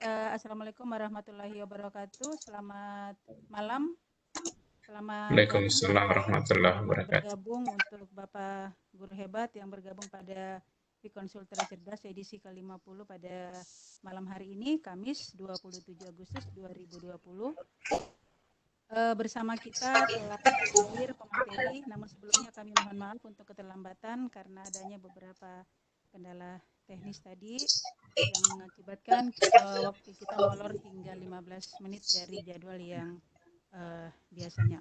Assalamualaikum warahmatullahi wabarakatuh. Selamat malam. Selamat Waalaikumsalam warahmatullahi wabarakatuh. bergabung untuk Bapak Guru Hebat yang bergabung pada Vikon Sultra Cerdas edisi ke-50 pada malam hari ini, Kamis 27 Agustus 2020. Bersama kita telah hadir pemateri, namun sebelumnya kami mohon maaf untuk keterlambatan karena adanya beberapa kendala teknis tadi yang mengakibatkan waktu kita molor hingga 15 menit dari jadwal yang biasanya.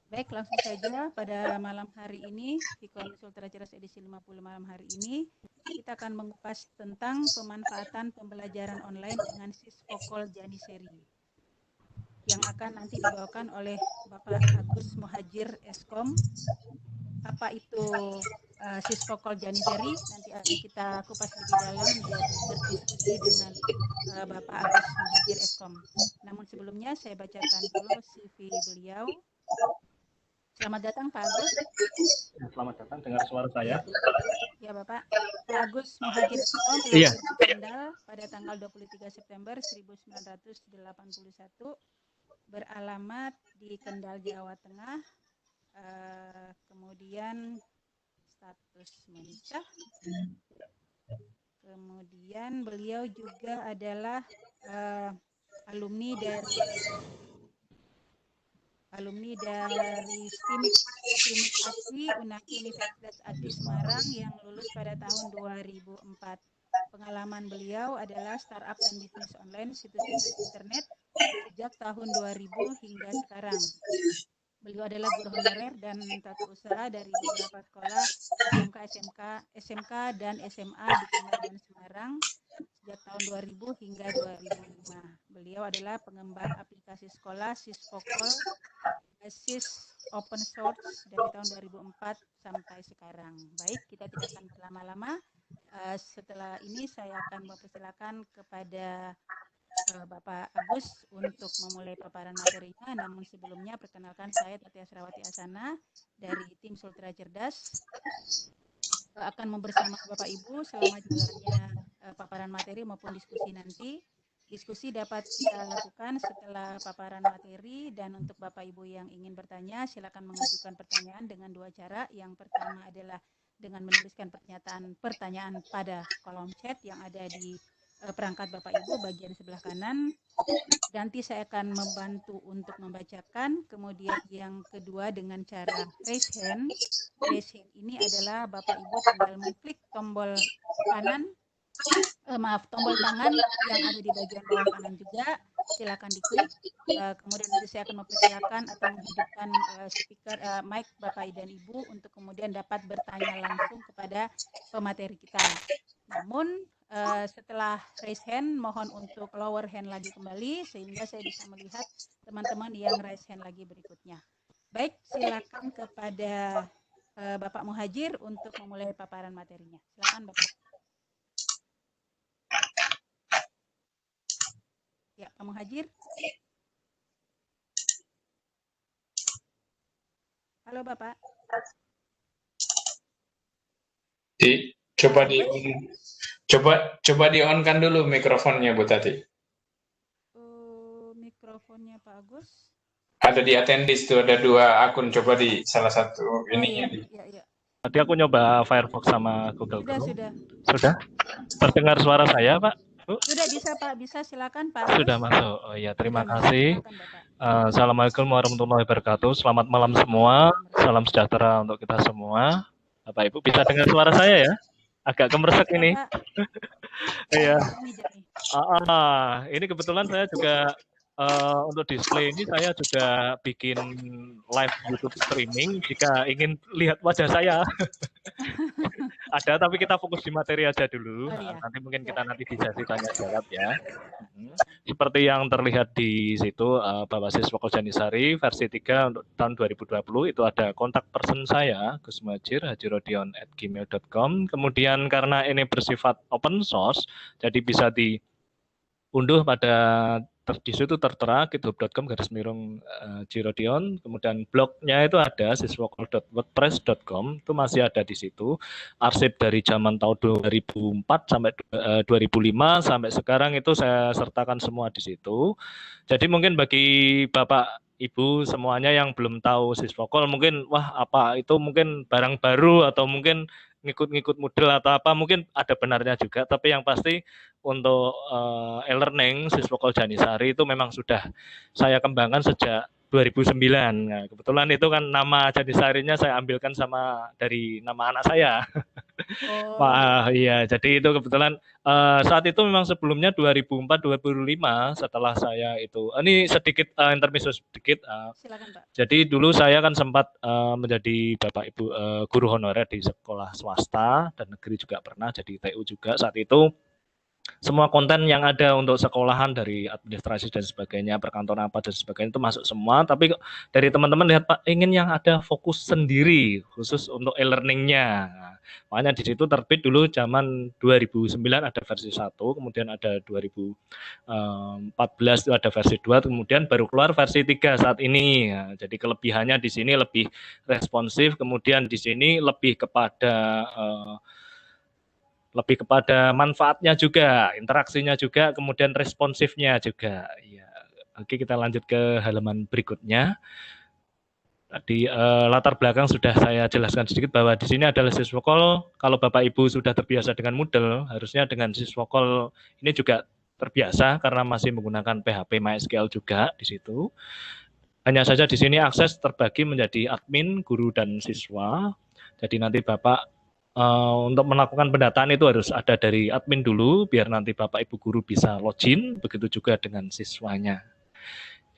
Baik, langsung saja pada malam hari ini, Vikon Sultra Cerdas edisi 50 malam hari ini, kita akan mengupas tentang pemanfaatan pembelajaran online dengan Sisvokol Janiseri yang akan nanti dibawakan oleh Bapak Agus Muhajir Eskom. Apa itu Sisvokol Janiseri? Nanti akan kita kupas lebih dalam dan berdiskusi dengan Bapak Agus Muhajir Eskom. Namun sebelumnya saya bacakan dulu CV beliau. Selamat datang Pak Agus. Selamat datang, dengar suara saya? Ya Bapak. Pak Agus Muhajir Eskom lahir di Kendal pada tanggal 23 September 1981. Beralamat di Kendal, Jawa Tengah, kemudian status menikah, kemudian beliau juga adalah alumni dari STIMIK AKI UNAKI Universitas AKI Semarang yang lulus pada tahun 2004. Pengalaman beliau adalah startup dan bisnis online situs-situs internet sejak tahun 2000 hingga sekarang. Beliau adalah guru honorer dan tata usaha dari beberapa sekolah SMK dan SMA di Kendal dan Semarang sejak tahun 2000 hingga 2005. Beliau adalah pengembang aplikasi sekolah Sisvokol basis open source dari tahun 2004 sampai sekarang. Baik, kita tidak akan berlama-lama. Setelah ini saya akan mempersilakan kepada Bapak Agus untuk memulai paparan materinya. Namun sebelumnya perkenalkan saya Tati Asrawati Asana dari tim Sultra Cerdas akan membersama Bapak Ibu selama jalannya paparan materi maupun diskusi nanti. Diskusi dapat kita lakukan setelah paparan materi, dan untuk Bapak Ibu yang ingin bertanya silakan mengajukan pertanyaan dengan dua cara. Yang pertama adalah dengan menuliskan pertanyaan pada kolom chat yang ada di perangkat Bapak Ibu bagian sebelah kanan. Nanti saya akan membantu untuk membacakan. Kemudian yang kedua dengan cara raise hand. Raise hand ini adalah Bapak Ibu tinggal mengklik tombol kanan, tombol tangan yang ada di bagian bawah kanan juga. Silakan diklik. Kemudian nanti saya akan mempersilakan atau menghidupkan speaker mic Bapak dan Ibu untuk kemudian dapat bertanya langsung kepada pemateri kita. Namun setelah raise hand, mohon untuk lower hand lagi kembali sehingga saya bisa melihat teman-teman yang raise hand lagi berikutnya. Baik, silakan kepada Bapak Muhajir untuk memulai paparan materinya. Silakan Bapak. Ya, Pak Muhajir. Halo Bapak. Coba di on kan dulu mikrofonnya Bu Tati. Mikrofonnya Pak Agus. Ada di attendees tuh, ada dua akun, coba di salah satu ininya. Iya. Tadi aku nyoba Firefox sama Google Chrome. Sudah. Terdengar suara saya, Pak? Bu? Sudah bisa Pak, bisa silakan Pak. Sudah masuk. Oh iya, terima kasih. Assalamualaikum warahmatullahi wabarakatuh. Selamat malam semua. Salam sejahtera untuk kita semua. Bapak Ibu bisa dengar suara saya ya? Agak kemeresek ini. Iya. Ini kebetulan saya juga untuk display ini saya juga bikin live YouTube streaming. Jika ingin lihat wajah saya ada, tapi kita fokus di materi aja dulu. Nanti mungkin kita bisa tanya jawab ya. Seperti yang terlihat di situ, Bapak Sisvokol Janiseri versi 3 untuk tahun 2020 itu ada kontak person saya, Gus Muhajir, hajirodion@gmail.com. Kemudian karena ini bersifat open source, jadi bisa diunduh pada di situ tertera github.com/Jirodion, kemudian blognya itu ada siswokol.wordpress.com, itu masih ada di situ. Arsip dari zaman tahun 2004 sampai 2005 sampai sekarang itu saya sertakan semua di situ. Jadi mungkin bagi Bapak Ibu semuanya yang belum tahu Siswokol mungkin wah apa itu mungkin barang baru atau mungkin ngikut-ngikut model atau apa mungkin ada benarnya juga, tapi yang pasti untuk e-learning Siswokol Janisari itu memang sudah saya kembangkan sejak 2009. Nah, kebetulan itu kan nama Janisarinya saya ambilkan sama dari nama anak saya. Oh, Wah, iya, jadi itu kebetulan saat itu memang sebelumnya 2004-2005 setelah saya itu ini sedikit intermezzo sedikit. silakan Pak. Jadi dulu saya kan sempat menjadi Bapak Ibu guru honorer di sekolah swasta dan negeri juga pernah, jadi TU juga saat itu. Semua konten yang ada untuk sekolahan dari administrasi dan sebagainya, perkantoran apa dan sebagainya itu masuk semua. Tapi dari teman-teman lihat Pak ingin yang ada fokus sendiri khusus untuk e-learningnya. Nah, makanya di situ terbit dulu zaman 2009 ada versi 1, kemudian ada 2014 itu ada versi 2, kemudian baru keluar versi 3 saat ini. Nah, jadi kelebihannya di sini lebih responsif, kemudian di sini lebih kepada manfaatnya juga, interaksinya juga, kemudian responsifnya juga. Ya, oke kita lanjut ke halaman berikutnya. Tadi latar belakang sudah saya jelaskan sedikit bahwa di sini adalah Siswokol. Kalau Bapak Ibu sudah terbiasa dengan Moodle, harusnya dengan Siswokol ini juga terbiasa karena masih menggunakan PHP MySQL juga di situ. Hanya saja di sini akses terbagi menjadi admin, guru, dan siswa. Jadi nanti Bapak untuk melakukan pendataan itu harus ada dari admin dulu, biar nanti Bapak Ibu guru bisa login, begitu juga dengan siswanya.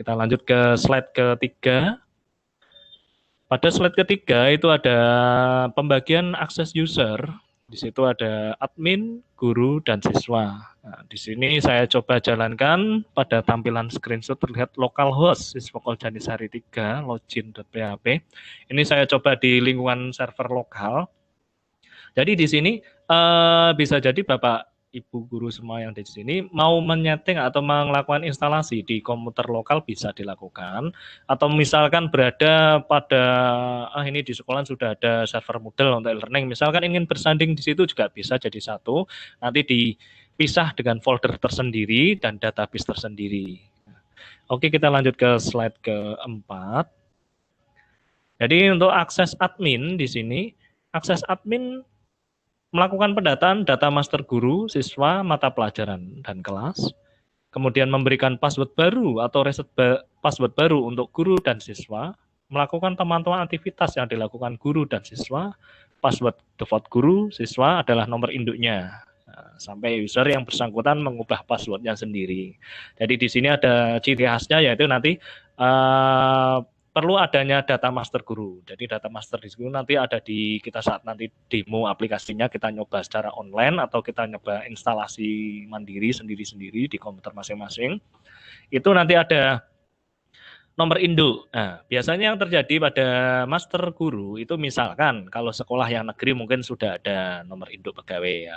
Kita lanjut ke slide ketiga. Pada slide ketiga itu ada pembagian akses user. Di situ ada admin, guru, dan siswa. Nah, di sini saya coba jalankan pada tampilan screenshot terlihat localhost Siswokol Janisari 3 login.php. Ini saya coba di lingkungan server lokal. Jadi di sini bisa jadi Bapak Ibu guru semua yang di sini mau menyeting atau melakukan instalasi di komputer lokal bisa dilakukan, atau misalkan berada pada ini di sekolah sudah ada server Moodle untuk e-learning, misalkan ingin bersanding di situ juga bisa jadi satu, nanti dipisah dengan folder tersendiri dan database tersendiri. Oke, kita lanjut ke slide keempat. Jadi untuk akses admin di sini, akses admin melakukan pendataan data master guru, siswa, mata pelajaran, dan kelas. Kemudian memberikan password baru atau reset password baru untuk guru dan siswa. Melakukan pemantauan aktivitas yang dilakukan guru dan siswa. Password default guru, siswa adalah nomor induknya. Nah, sampai user yang bersangkutan mengubah passwordnya sendiri. Jadi di sini ada ciri khasnya yaitu nanti perlu adanya data master guru. Jadi data master di situ nanti ada di kita saat nanti demo aplikasinya kita nyoba secara online atau kita nyoba instalasi mandiri sendiri-sendiri di komputer masing-masing. Itu nanti ada nomor induk. Nah, biasanya yang terjadi pada master guru itu misalkan kalau sekolah yang negeri mungkin sudah ada nomor induk pegawai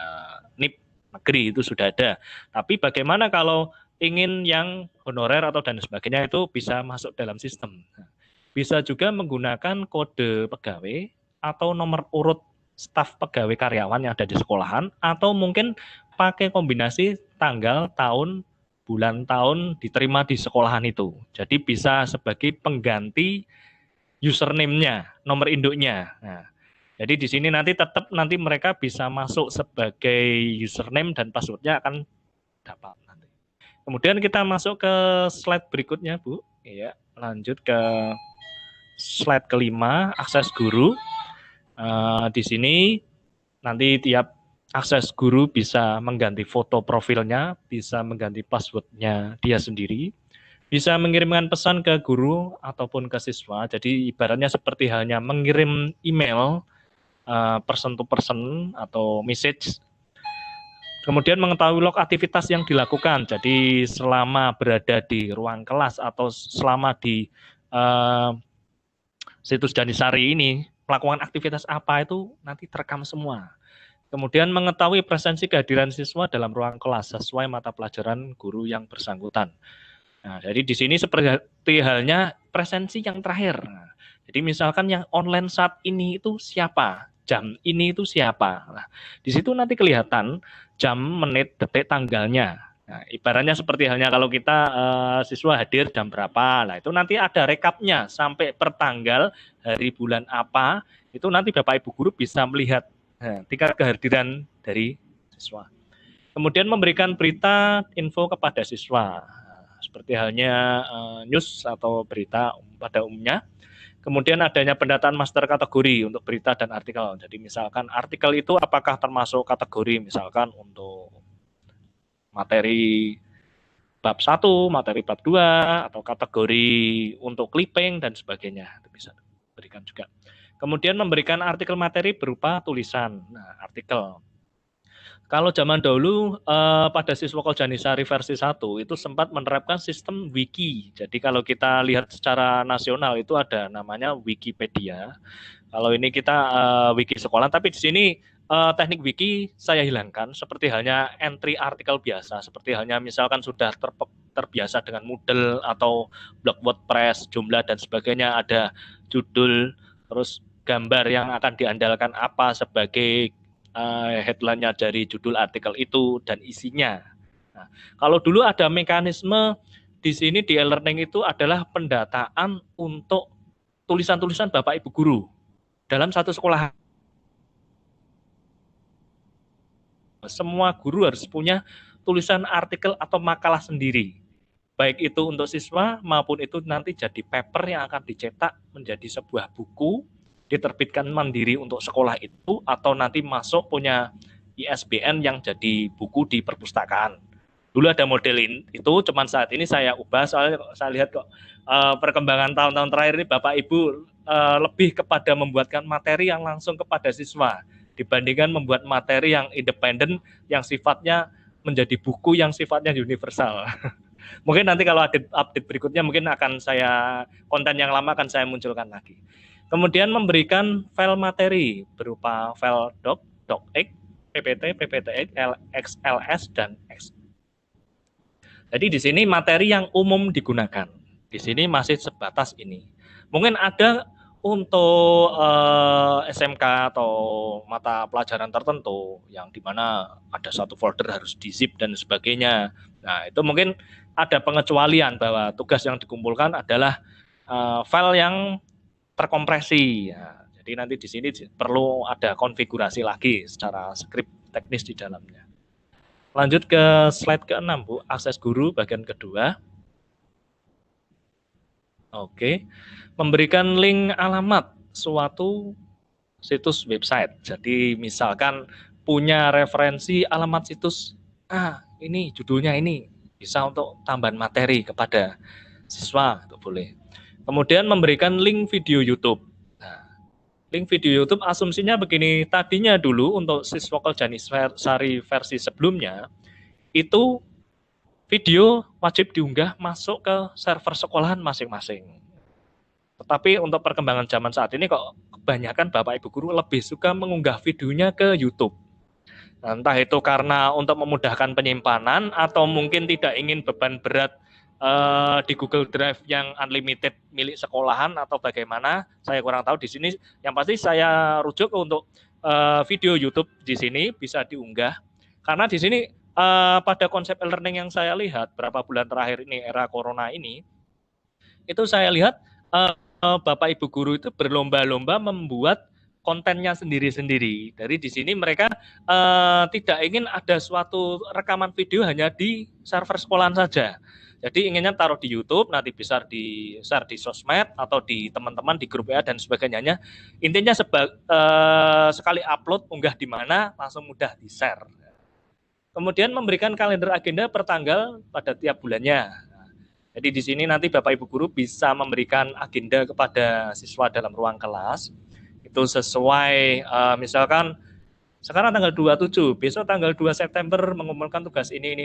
NIP negeri itu sudah ada. Tapi bagaimana kalau ingin yang honorer atau dan sebagainya itu bisa masuk dalam sistem. Nah, bisa juga menggunakan kode pegawai atau nomor urut staf pegawai karyawan yang ada di sekolahan, atau mungkin pakai kombinasi tanggal, tahun, bulan, tahun diterima di sekolahan itu. Jadi bisa sebagai pengganti username-nya, nomor induknya. Nah, jadi di sini nanti tetap nanti mereka bisa masuk sebagai username dan password-nya akan dapat nanti. Kemudian kita masuk ke slide berikutnya, Bu. Ya, lanjut ke slide kelima, akses guru. Di sini nanti tiap akses guru bisa mengganti foto profilnya, bisa mengganti passwordnya dia sendiri, bisa mengirimkan pesan ke guru ataupun ke siswa. Jadi ibaratnya seperti hanya mengirim email person to person atau message. Kemudian mengetahui log aktivitas yang dilakukan. Jadi selama berada di ruang kelas atau selama di situs Janisari ini melakukan aktivitas apa itu nanti terekam semua. Kemudian mengetahui presensi kehadiran siswa dalam ruang kelas sesuai mata pelajaran guru yang bersangkutan. Nah, jadi di sini seperti halnya presensi yang terakhir. Nah, jadi misalkan yang online saat ini itu siapa, jam ini itu siapa. Nah, di situ nanti kelihatan jam, menit, detik, tanggalnya. Nah, ibaratnya seperti halnya kalau kita siswa hadir jam berapa, nah itu nanti ada rekapnya sampai per tanggal, hari, bulan apa, itu nanti Bapak Ibu Guru bisa melihat tingkat kehadiran dari siswa. Kemudian memberikan berita info kepada siswa, seperti halnya news atau berita pada umumnya. Kemudian adanya pendataan master kategori untuk berita dan artikel. Jadi misalkan artikel itu apakah termasuk kategori misalkan untuk materi bab 1, materi bab 2, atau kategori untuk clipping dan sebagainya. Itu bisa diberikan juga. Kemudian memberikan artikel materi berupa tulisan. Nah, artikel. Kalau zaman dahulu pada siswa Koljanisari versi 1 itu sempat menerapkan sistem wiki. Jadi kalau kita lihat secara nasional itu ada namanya Wikipedia. Kalau ini kita wiki sekolah, tapi di sini teknik wiki saya hilangkan seperti halnya entry artikel biasa, seperti halnya misalkan sudah terbiasa dengan Moodle atau blog WordPress, jumlah dan sebagainya, ada judul, terus gambar yang akan diandalkan apa sebagai headline-nya dari judul artikel itu dan isinya. Nah, kalau dulu ada mekanisme di sini di e-learning itu adalah pendataan untuk tulisan-tulisan Bapak Ibu guru dalam satu sekolah. Semua guru harus punya tulisan artikel atau makalah sendiri. Baik itu untuk siswa maupun itu nanti jadi paper yang akan dicetak menjadi sebuah buku, diterbitkan mandiri untuk sekolah itu, atau nanti masuk punya ISBN yang jadi buku di perpustakaan. Dulu ada modelin itu, cuman saat ini saya ubah soalnya saya lihat kok perkembangan tahun-tahun terakhir ini Bapak Ibu lebih kepada membuatkan materi yang langsung kepada siswa dibandingkan membuat materi yang independen yang sifatnya menjadi buku yang sifatnya universal. Mungkin nanti kalau ada update berikutnya mungkin akan saya, konten yang lama akan saya munculkan lagi. Kemudian memberikan file materi berupa file doc, docx, PPT, PPTX, XLS, dan X. Jadi di sini materi yang umum digunakan. Di sini masih sebatas ini. Mungkin ada untuk SMK atau mata pelajaran tertentu yang dimana ada satu folder harus di-zip dan sebagainya. Nah, itu mungkin ada pengecualian bahwa tugas yang dikumpulkan adalah file yang terkompresi. Ya, jadi nanti di sini perlu ada konfigurasi lagi secara skrip teknis di dalamnya. Lanjut ke slide ke-6, Bu, akses guru bagian kedua. Oke, memberikan link alamat suatu situs website. Jadi misalkan punya referensi alamat situs, ini judulnya ini, bisa untuk tambahan materi kepada siswa, itu boleh. Kemudian memberikan link video YouTube. Nah, link video YouTube asumsinya begini, tadinya dulu untuk siswa Koljanisari versi sebelumnya, itu video wajib diunggah masuk ke server sekolahan masing-masing. Tetapi untuk perkembangan zaman saat ini kok kebanyakan Bapak Ibu guru lebih suka mengunggah videonya ke YouTube. Entah itu karena untuk memudahkan penyimpanan atau mungkin tidak ingin beban berat di Google Drive yang unlimited milik sekolahan atau bagaimana, saya kurang tahu di sini. Yang pasti saya rujuk untuk video YouTube di sini bisa diunggah karena di sini pada konsep e-learning yang saya lihat berapa bulan terakhir ini era corona ini, itu saya lihat Bapak Ibu guru itu berlomba-lomba membuat kontennya sendiri-sendiri. Dari di sini mereka tidak ingin ada suatu rekaman video hanya di server sekolahan saja. Jadi inginnya taruh di YouTube, nanti bisa di-share di sosmed atau di teman-teman di grup WA dan sebagainya. Intinya sekali upload, unggah di mana, langsung mudah di-share. Kemudian memberikan kalender agenda per tanggal pada tiap bulannya. Jadi di sini nanti Bapak Ibu guru bisa memberikan agenda kepada siswa dalam ruang kelas. Itu sesuai misalkan sekarang tanggal 27, besok tanggal 2 September mengumpulkan tugas ini.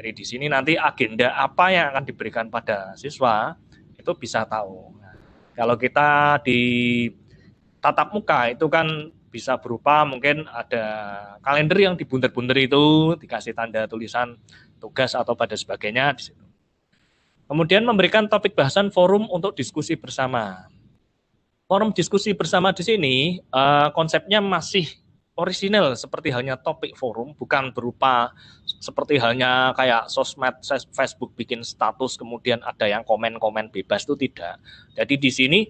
Jadi di sini nanti agenda apa yang akan diberikan pada siswa itu bisa tahu. Nah, kalau kita di tatap muka itu kan bisa berupa mungkin ada kalender yang dibunter-bunter itu dikasih tanda tulisan tugas atau pada sebagainya di situ. Kemudian memberikan topik bahasan forum untuk diskusi bersama. Forum diskusi bersama di sini konsepnya masih orisinal seperti halnya topik forum, bukan berupa seperti halnya kayak sosmed, Facebook bikin status kemudian ada yang komen-komen bebas, itu tidak. Jadi di sini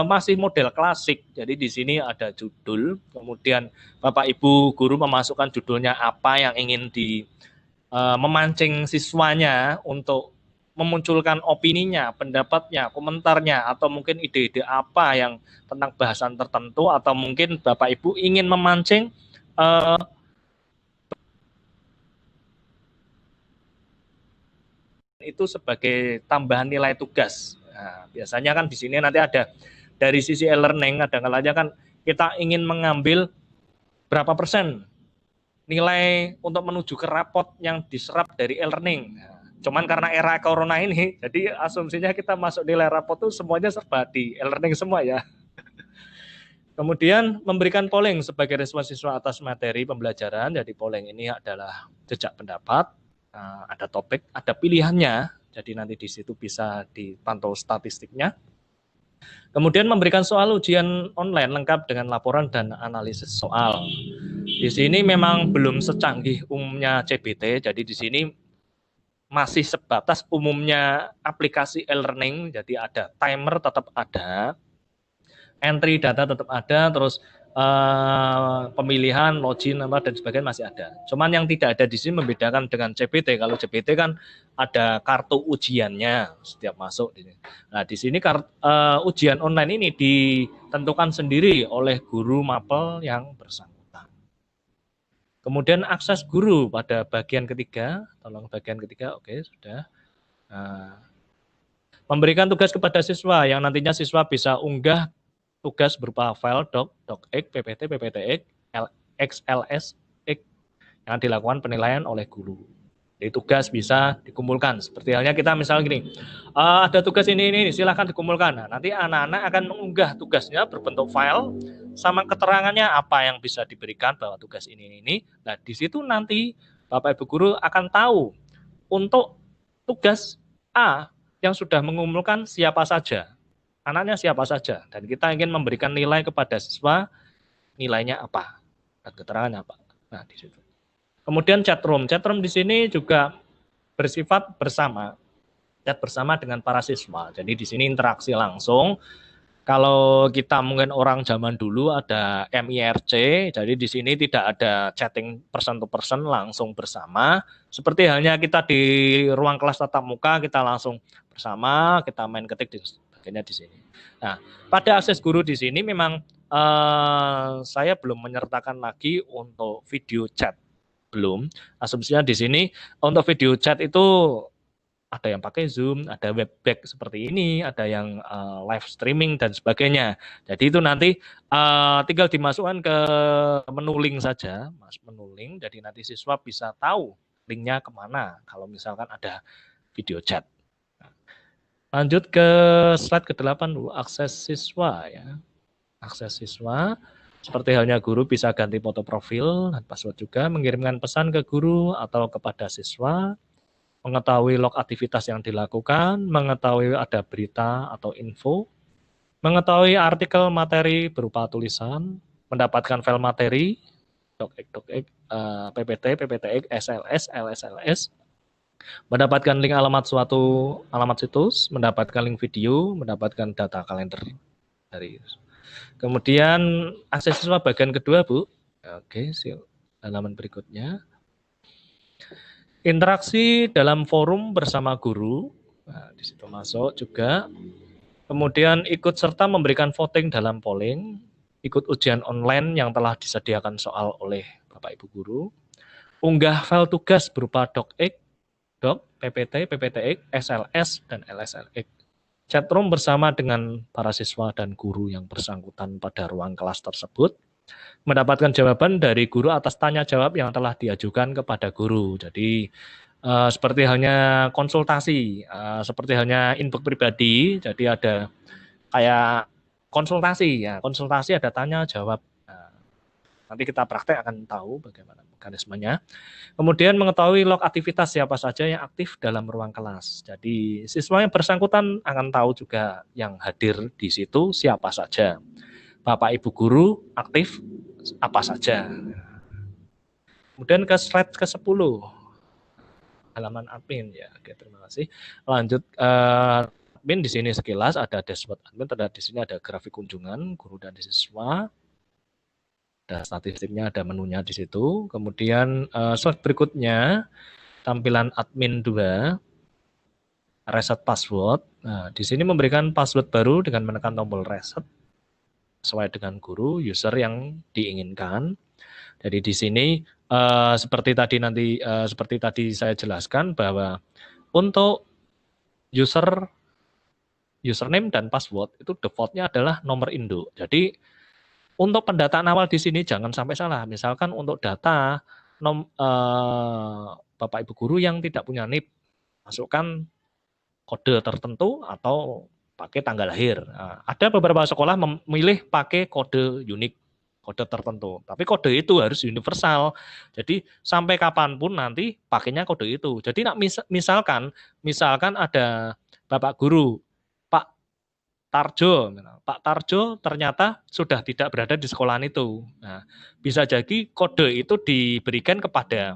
masih model klasik. Jadi di sini ada judul, kemudian Bapak Ibu guru memasukkan judulnya apa yang ingin memancing siswanya untuk memunculkan opininya, pendapatnya, komentarnya, atau mungkin ide-ide apa yang tentang bahasan tertentu, atau mungkin Bapak Ibu ingin memancing itu sebagai tambahan nilai tugas. Nah, biasanya kan di sini nanti ada dari sisi e-learning, kadang-kadang kan kita ingin mengambil berapa persen nilai untuk menuju ke rapot yang diserap dari e-learning. Nah, cuman karena era corona ini, jadi asumsinya kita masuk nilai rapot itu semuanya serba di e-learning semua ya. Kemudian memberikan polling sebagai respon siswa atas materi pembelajaran. Jadi polling ini adalah jejak pendapat, ada topik, ada pilihannya. Jadi nanti di situ bisa dipantau statistiknya. Kemudian memberikan soal ujian online lengkap dengan laporan dan analisis soal. Di sini memang belum secanggih umumnya CBT, jadi di sini masih sebatas umumnya aplikasi e-learning, jadi ada timer tetap ada, entry data tetap ada, terus pemilihan, login, dan sebagainya masih ada. Cuman yang tidak ada di sini membedakan dengan CBT. Kalau CBT kan ada kartu ujiannya setiap masuk. Nah di sini ujian online ini ditentukan sendiri oleh guru mapel yang bersangkutan. Kemudian akses guru pada bagian ketiga, tolong bagian ketiga, oke sudah. Memberikan tugas kepada siswa yang nantinya siswa bisa unggah tugas berupa file doc, docx, ppt, pptx, xls, yang dilakukan penilaian oleh guru. Jadi tugas bisa dikumpulkan. Seperti halnya kita misalnya gini, ada tugas ini silahkan dikumpulkan. Nah, nanti anak-anak akan mengunggah tugasnya berbentuk file sama keterangannya apa yang bisa diberikan bahwa tugas ini. Nah di situ nanti Bapak Ibu guru akan tahu untuk tugas A yang sudah mengumpulkan siapa saja. Anaknya siapa saja, dan kita ingin memberikan nilai kepada siswa, nilainya apa, dan keterangannya apa. Nah, di situ. Kemudian chat room di sini juga bersifat bersama, chat bersama dengan para siswa. Jadi di sini interaksi langsung. Kalau kita mungkin orang zaman dulu ada MIRC, jadi di sini tidak ada chatting person to person, langsung bersama. Seperti halnya kita di ruang kelas tatap muka, kita langsung bersama, kita main ketik di di sini. Nah, pada akses guru di sini memang saya belum menyertakan lagi untuk video chat, belum. Asumsinya di sini untuk video chat itu ada yang pakai Zoom, ada webback seperti ini, ada yang live streaming dan sebagainya. Jadi itu nanti tinggal dimasukkan ke menu link saja, menu link. Jadi nanti siswa bisa tahu linknya kemana kalau misalkan ada video chat. Lanjut ke slide ke-8 dulu, akses siswa ya. Akses siswa, seperti halnya guru bisa ganti foto profil dan password juga, mengirimkan pesan ke guru atau kepada siswa, mengetahui log aktivitas yang dilakukan, mengetahui ada berita atau info, mengetahui artikel materi berupa tulisan, mendapatkan file materi, docx, ppt, pptx, SLS, LSLS, mendapatkan link alamat situs, mendapatkan link video, mendapatkan data kalender dari. Kemudian akses siswa bagian kedua, Bu. Oke, halaman berikutnya. Interaksi dalam forum bersama guru. Nah, di situ masuk juga. Kemudian ikut serta memberikan voting dalam polling, ikut ujian online yang telah disediakan soal oleh Bapak Ibu guru. Unggah file tugas berupa docx, doc, ppt, pptx, SLS, dan LSLX. Chatroom bersama dengan para siswa dan guru yang bersangkutan pada ruang kelas tersebut. Mendapatkan jawaban dari guru atas tanya jawab yang telah diajukan kepada guru. Jadi seperti halnya konsultasi, seperti halnya inbox pribadi. Jadi ada kayak konsultasi ya, konsultasi ada tanya jawab. Nanti kita praktek akan tahu bagaimana mekanismenya. Kemudian mengetahui log aktivitas siapa saja yang aktif dalam ruang kelas. Jadi siswa yang bersangkutan akan tahu juga yang hadir di situ siapa saja. Bapak Ibu guru aktif apa saja. Kemudian ke slide ke-10. Halaman admin ya. Oke, terima kasih. Lanjut admin di sini sekilas ada dashboard admin, di sini ada grafik kunjungan guru dan siswa. Ada statistiknya, ada menunya di situ. Kemudian slide berikutnya tampilan admin 2 reset password. Nah, di sini memberikan password baru dengan menekan tombol reset sesuai dengan guru user yang diinginkan. Jadi di sini seperti tadi saya jelaskan bahwa untuk username dan password itu defaultnya adalah nomor induk. Jadi untuk pendataan awal di sini jangan sampai salah. Misalkan untuk data Bapak Ibu guru yang tidak punya NIP, masukkan kode tertentu atau pakai tanggal lahir. Nah, ada beberapa sekolah memilih pakai kode unik, kode tertentu. Tapi kode itu harus universal. Jadi sampai kapanpun nanti pakainya kode itu. Jadi misalkan ada Bapak guru, Pak Tarjo ternyata sudah tidak berada di sekolahan itu. Nah, bisa jadi kode itu diberikan kepada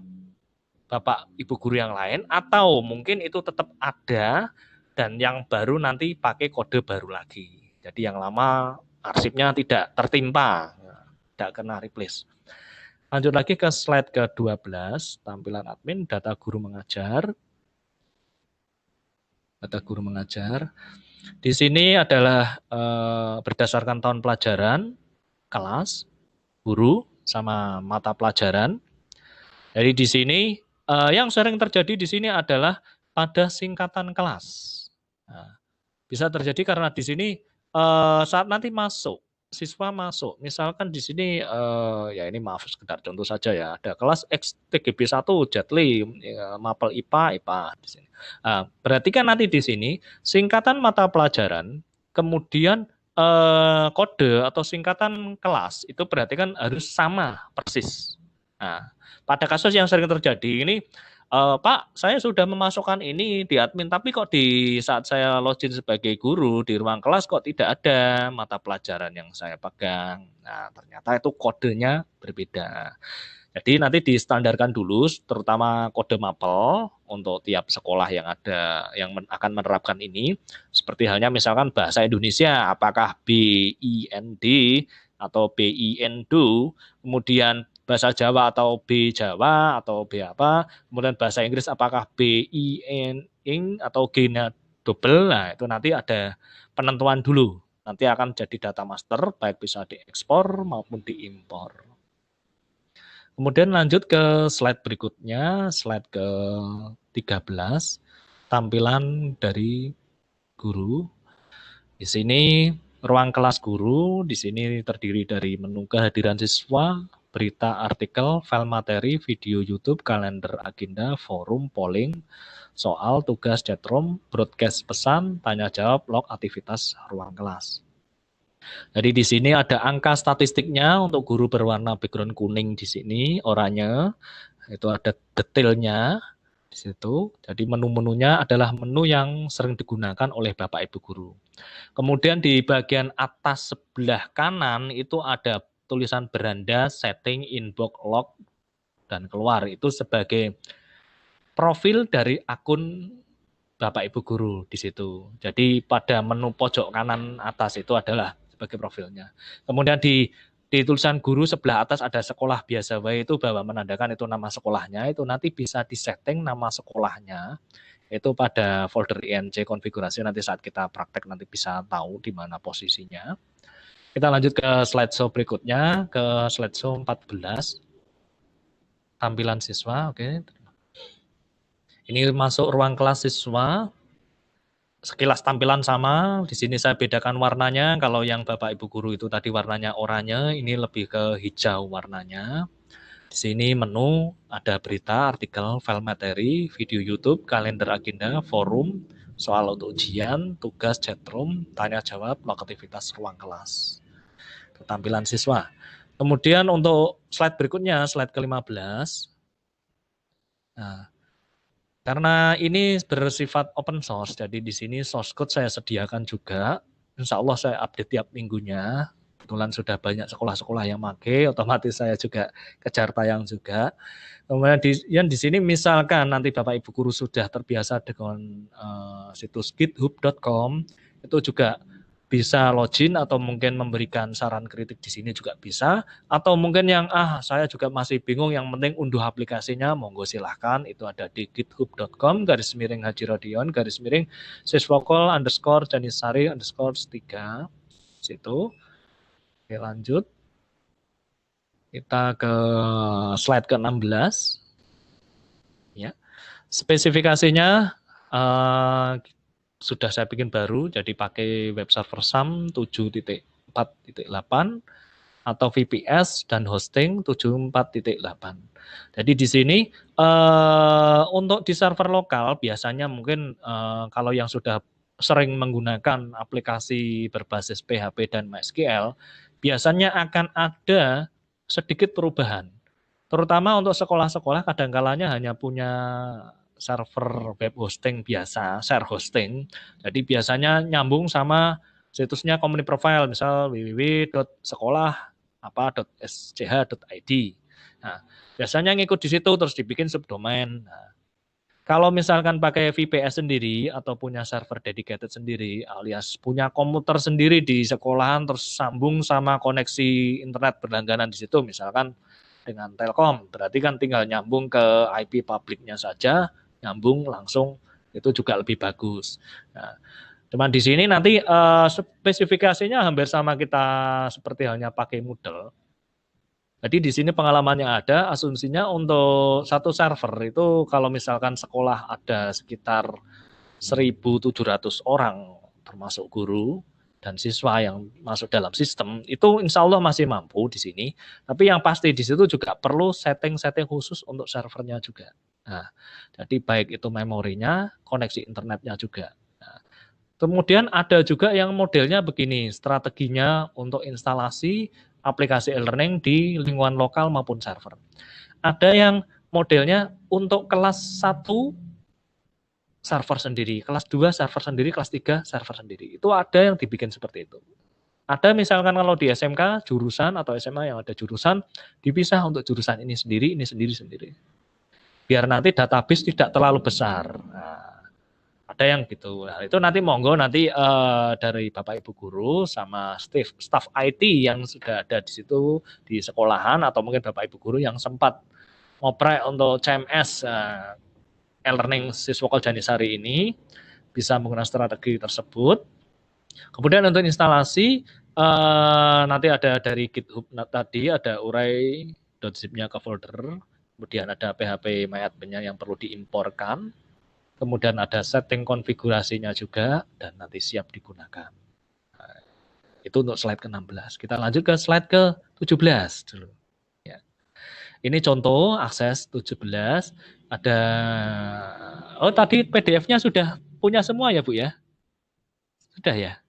Bapak Ibu guru yang lain atau mungkin itu tetap ada dan yang baru nanti pakai kode baru lagi. Jadi yang lama arsipnya tidak tertimpa, tidak kena replace. Lanjut lagi ke slide ke-12, tampilan admin data guru mengajar. Data guru mengajar. Di sini adalah berdasarkan tahun pelajaran, kelas, guru, sama mata pelajaran. Jadi di sini yang sering terjadi di sini adalah pada singkatan kelas. Nah, bisa terjadi karena di sini saat nanti siswa masuk, misalkan di sini ya ini maaf sekedar contoh saja ya, ada kelas XTGB 1 Jetli, Mapel IPA di sini. Nah, berarti kan nanti di sini singkatan mata pelajaran, kemudian kode atau singkatan kelas itu berarti kan harus sama persis. Nah, pada kasus yang sering terjadi ini, Pak, saya sudah memasukkan ini di admin, tapi kok di saat saya login sebagai guru di ruang kelas kok tidak ada mata pelajaran yang saya pegang. Nah, ternyata itu kodenya berbeda. Jadi nanti distandarkan dulu, terutama kode mapel untuk tiap sekolah yang akan menerapkan ini. Seperti halnya misalkan bahasa Indonesia, apakah BIND atau BINDO, kemudian bahasa Jawa atau B Jawa atau B apa, kemudian bahasa Inggris apakah BIN atau G-nya double. Nah, itu nanti ada penentuan dulu. Nanti akan jadi data master, baik bisa diekspor maupun diimpor. Kemudian lanjut ke slide berikutnya, slide ke-13, tampilan dari guru. Di sini ruang kelas guru, di sini terdiri dari menu kehadiran siswa, berita, artikel, file materi, video YouTube, kalender, agenda, forum, polling, soal, tugas, chatroom, broadcast pesan, tanya jawab, log aktivitas ruang kelas. Jadi di sini ada angka statistiknya untuk guru berwarna background kuning di sini, oranye, itu ada detailnya di situ. Jadi menu-menunya adalah menu yang sering digunakan oleh Bapak Ibu guru. Kemudian di bagian atas sebelah kanan itu ada tulisan beranda, setting, inbox, log, dan keluar. Itu sebagai profil dari akun Bapak Ibu guru di situ. Jadi pada menu pojok kanan atas itu adalah sebagai profilnya. Kemudian di tulisan guru sebelah atas ada sekolah biasa wae itu bahwa menandakan itu nama sekolahnya, itu nanti bisa disetting nama sekolahnya itu pada folder INC konfigurasi, nanti saat kita praktek nanti bisa tahu di mana posisinya. Kita lanjut ke slideshow berikutnya, ke slideshow 14. Tampilan siswa, oke. Ini masuk ruang kelas siswa. Sekilas tampilan sama, di sini saya bedakan warnanya. Kalau yang Bapak Ibu guru itu tadi warnanya oranye, ini lebih ke hijau warnanya. Di sini menu ada berita, artikel, file materi, video YouTube, kalender, agenda, forum, soal untuk ujian, tugas, chatroom, tanya jawab, log aktivitas ruang kelas. Tampilan siswa. Kemudian untuk slide berikutnya, slide ke-15. Nah, karena ini bersifat open source, jadi di sini source code saya sediakan juga. Insya Allah saya update tiap minggunya. Kebetulan sudah banyak sekolah-sekolah yang pakai, otomatis saya juga kejar tayang juga. Kemudian di sini misalkan nanti Bapak Ibu guru sudah terbiasa dengan situs github.com, itu juga bisa login atau mungkin memberikan saran kritik di sini juga bisa. Atau mungkin yang saya juga masih bingung, yang penting unduh aplikasinya, monggo silahkan. Itu ada di github.com/Haji Rodion _Janisari_Janisari_3 situ. Oke, lanjut. Kita ke slide ke-16. Ya. Spesifikasinya sudah saya bikin baru, jadi pakai web server SAM 7.4.8 atau VPS dan hosting 74.8. Jadi di sini untuk di server lokal biasanya mungkin kalau yang sudah sering menggunakan aplikasi berbasis PHP dan MySQL, biasanya akan ada sedikit perubahan. Terutama untuk sekolah-sekolah kadang-kalanya hanya punya server web hosting biasa, share hosting. Jadi biasanya nyambung sama situsnya company profile, misal www.sekolah.sch.id. Nah, biasanya ngikut di situ terus dibikin subdomain. Nah, kalau misalkan pakai VPS sendiri atau punya server dedicated sendiri, alias punya komputer sendiri di sekolahan terus sambung sama koneksi internet berlangganan di situ, misalkan dengan Telkom, berarti kan tinggal nyambung ke IP publiknya saja, nyambung langsung, itu juga lebih bagus. Nah, cuman di sini nanti spesifikasinya hampir sama kita seperti halnya pakai Moodle. Jadi di sini pengalaman yang ada, asumsinya untuk satu server itu kalau misalkan sekolah ada sekitar 1.700 orang, termasuk guru dan siswa yang masuk dalam sistem, itu insya Allah masih mampu di sini. Tapi yang pasti di situ juga perlu setting-setting khusus untuk servernya juga. Nah, jadi baik itu memorinya, koneksi internetnya juga. Nah, kemudian ada juga yang modelnya begini, strateginya untuk instalasi aplikasi e-learning di lingkungan lokal maupun server. Ada yang modelnya untuk kelas 1 server sendiri, kelas 2 server sendiri, kelas 3 server sendiri. Itu ada yang dibikin seperti itu. Ada misalkan kalau di SMK jurusan atau SMA yang ada jurusan dipisah untuk jurusan ini sendiri. Biar nanti database tidak terlalu besar. Nah, ada yang gitu. Nah, itu nanti monggo nanti dari Bapak Ibu guru sama staff IT yang sudah ada di situ di sekolahan atau mungkin Bapak Ibu guru yang sempat ngoprek untuk CMS e-learning Siswokol Janisari ini bisa menggunakan strategi tersebut. Kemudian untuk instalasi nanti ada dari GitHub tadi ada urai.zip-nya ke folder, kemudian ada PHP MyAdmin-nya yang perlu diimporkan. Kemudian ada setting konfigurasinya juga dan nanti siap digunakan. Nah, itu untuk slide ke-16. Kita lanjut ke slide ke-17 dulu. Ya. Ini contoh akses 17. Ada tadi PDF-nya sudah punya semua ya, Bu ya? Sudah ya?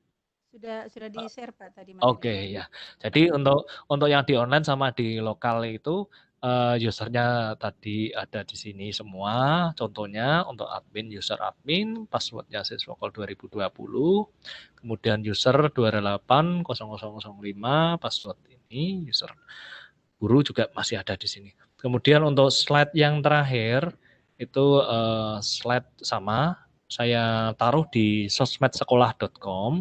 Sudah di-share Pak tadi. Oke, ya. Jadi untuk yang di online sama di lokal itu usernya tadi ada di sini semua. Contohnya untuk admin, user admin, passwordnya Siswokol 2020, kemudian user 2880005, password ini, user guru juga masih ada di sini. Kemudian untuk slide yang terakhir itu slide sama saya taruh di sosmedsekolah.com.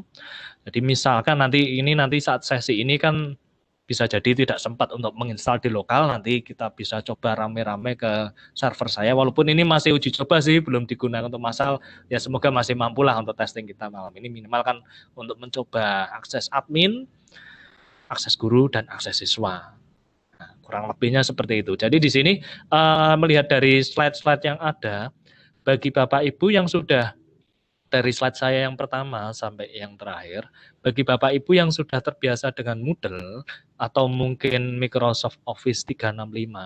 Jadi misalkan nanti saat sesi ini kan bisa jadi tidak sempat untuk menginstal di lokal, nanti kita bisa coba rame-rame ke server saya, walaupun ini masih uji coba sih, belum digunakan untuk massal, ya semoga masih mampu lah untuk testing kita malam ini, minimal kan untuk mencoba akses admin, akses guru, dan akses siswa. Nah, kurang lebihnya seperti itu. Jadi di sini melihat dari slide-slide yang ada, bagi Bapak Ibu yang sudah dari slide saya yang pertama sampai yang terakhir, bagi Bapak Ibu yang sudah terbiasa dengan Moodle atau mungkin Microsoft Office 365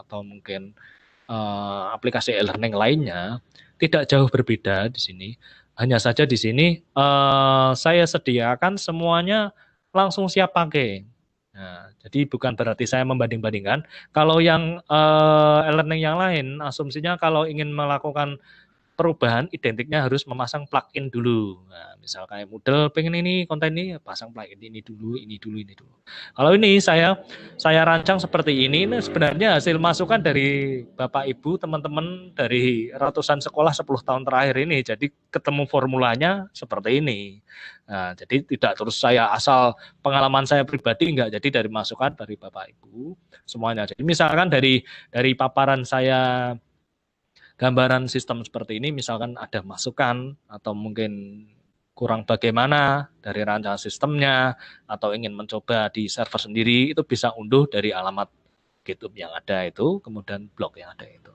atau mungkin aplikasi e-learning lainnya, tidak jauh berbeda di sini. Hanya saja di sini saya sediakan semuanya langsung siap pakai. Nah, jadi bukan berarti saya membanding-bandingkan. Kalau yang e-learning yang lain, asumsinya kalau ingin melakukan perubahan identiknya harus memasang plugin dulu. Nah, misal kayak Moodle pengen ini konten ini pasang plugin ini dulu, ini dulu, ini dulu. Kalau ini saya rancang seperti ini sebenarnya hasil masukan dari Bapak Ibu, teman-teman dari ratusan sekolah 10 tahun terakhir ini. Jadi ketemu formulanya seperti ini. Nah, jadi tidak terus saya asal pengalaman saya pribadi enggak, jadi dari masukan dari Bapak Ibu semuanya. Jadi misalkan dari paparan saya gambaran sistem seperti ini, misalkan ada masukan atau mungkin kurang bagaimana dari rancangan sistemnya atau ingin mencoba di server sendiri, itu bisa unduh dari alamat GitHub yang ada itu, kemudian blog yang ada itu.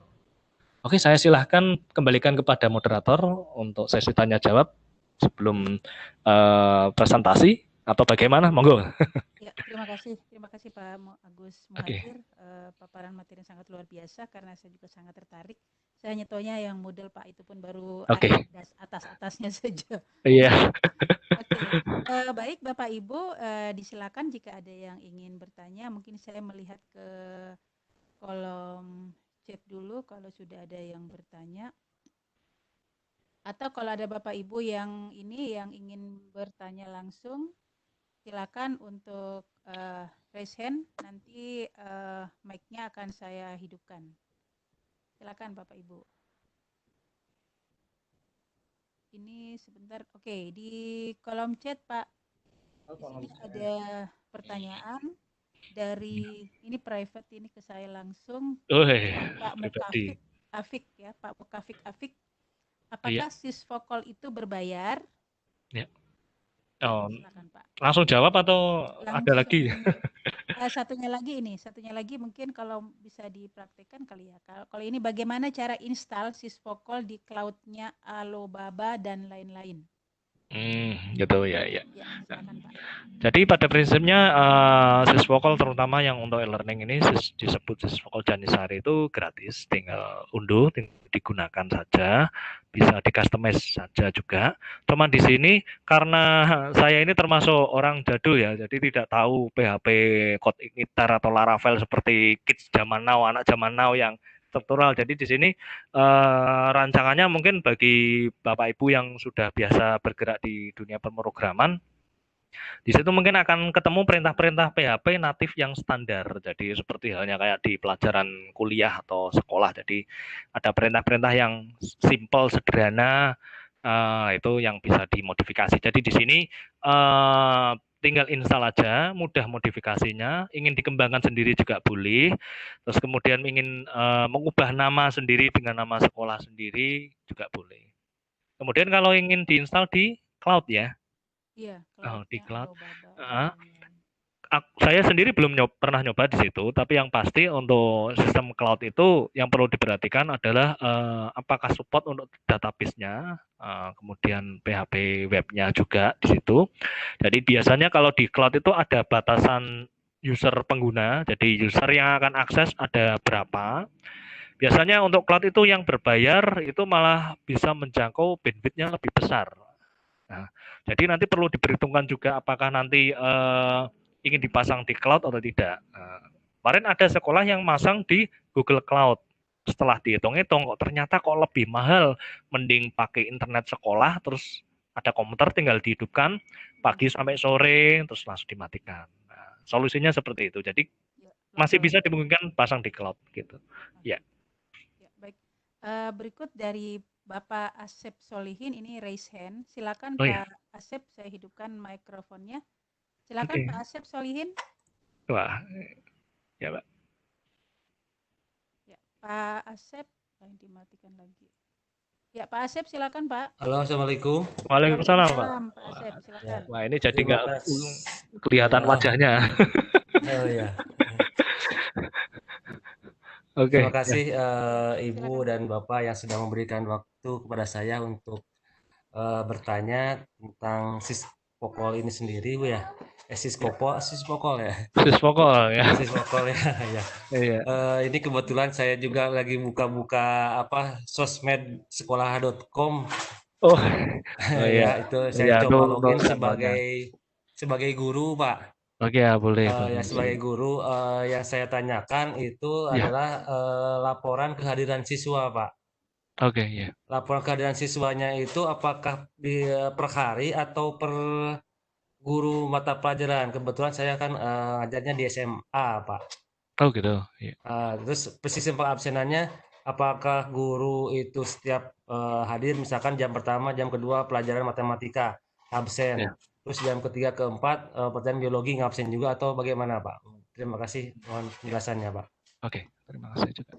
Oke, saya silahkan kembalikan kepada moderator untuk sesi tanya jawab sebelum presentasi atau bagaimana, monggo. Ya, terima kasih Pak Agus Muhadir. Paparan materi yang sangat luar biasa karena saya juga sangat tertarik. Saya hanya taunya yang model Pak itu pun baru atas-atasnya saja. Iya. Baik Bapak Ibu, disilakan jika ada yang ingin bertanya. Mungkin saya melihat ke kolom chat dulu kalau sudah ada yang bertanya. Atau kalau ada Bapak Ibu yang ingin bertanya langsung, silakan untuk raise hand, nanti mic-nya akan saya hidupkan. Silakan Bapak Ibu. Ini sebentar, oke, di kolom chat Pak, di sini ada pertanyaan dari, ini private, ini ke saya langsung, Pak Mukafik Afik ya, Pak Mukafik Afik. Apakah Sysvokal itu berbayar? Ya. Oh, silakan, Pak. Langsung jawab atau ada lagi? Satunya lagi mungkin kalau bisa dipraktekkan kali ya. Kalau ini bagaimana cara install Sysvokal di cloud-nya Alibaba dan lain-lain? Gitu ya. Silakan, Pak. Jadi pada prinsipnya Sysvokal terutama yang untuk e-learning ini disebut Sysvokal Janisari itu gratis, tinggal unduh, tinggal digunakan saja, bisa di-customize saja juga. Cuman di sini karena saya ini termasuk orang jadul ya, jadi tidak tahu PHP Code Igniter atau Laravel seperti kids zaman now, anak zaman now yang struktural. Jadi di sini rancangannya mungkin bagi Bapak Ibu yang sudah biasa bergerak di dunia pemrograman, di situ mungkin akan ketemu perintah-perintah PHP natif yang standar. Jadi seperti halnya kayak di pelajaran kuliah atau sekolah. Jadi ada perintah-perintah yang simple, sederhana, itu yang bisa dimodifikasi. Jadi di sini tinggal install aja, mudah modifikasinya, ingin dikembangkan sendiri juga boleh, terus kemudian ingin mengubah nama sendiri dengan nama sekolah sendiri juga boleh. Kemudian kalau ingin diinstal di cloud ya, di cloud. Saya sendiri belum pernah nyoba di situ, tapi yang pasti untuk sistem cloud itu yang perlu diperhatikan adalah apakah support untuk database-nya, kemudian PHP webnya juga di situ. Jadi biasanya kalau di cloud itu ada batasan user pengguna, jadi user yang akan akses ada berapa. Biasanya untuk cloud itu yang berbayar itu malah bisa menjangkau bandwidth-nya lebih besar. Nah, jadi nanti perlu diperhitungkan juga apakah nanti ingin dipasang di cloud atau tidak. Kemarin ada sekolah yang masang di Google Cloud. Setelah dihitung-hitung kok ternyata kok lebih mahal, mending pakai internet sekolah, terus ada komputer tinggal dihidupkan pagi sampai sore, terus langsung dimatikan. Nah, solusinya seperti itu. Jadi masih bisa dimungkinkan pasang di cloud gitu. Ya. Baik. Berikut dari Bapak Asep Solihin, ini raise hand. Silakan Pak Asep, saya hidupkan mikrofonnya. Silakan Pak Asep Solihin. Wah, ya Pak. Ya, Pak Asep, dimatikan lagi. Ya Pak Asep, silakan Pak. Halo, assalamualaikum. Waalaikumsalam Pak. Pak Asep, silakan. Wah ini jadi nggak kelihatan wajahnya. Oh ya. Oke. Terima kasih Ibu dan Bapak yang sudah memberikan waktu kepada saya untuk bertanya tentang Sysvokal ini sendiri, Bu ya. Sysvokal ya. Sysvokal ya. Sysvokal ya. Iya. Ini kebetulan saya juga lagi buka-buka sosmedsekolah.com. Ya itu saya coba login sebagai guru, Pak. Oke ya, boleh, Ya boleh. sebagai guru, yang saya tanyakan itu Ya, adalah laporan kehadiran siswa, Pak. oke ya. Laporan kehadiran siswanya itu apakah per hari atau per guru mata pelajaran? Kebetulan saya kan ngajarnya di SMA, Pak. Oh gitu. Ya. Terus sistem pengabsenannya, apakah guru itu setiap hadir, misalkan jam pertama, jam kedua pelajaran matematika absen, Ya. terus jam ketiga, keempat pelajaran biologi ngabsen juga atau bagaimana, Pak? Terima kasih mohon penjelasannya, Pak. Oke, terima kasih juga.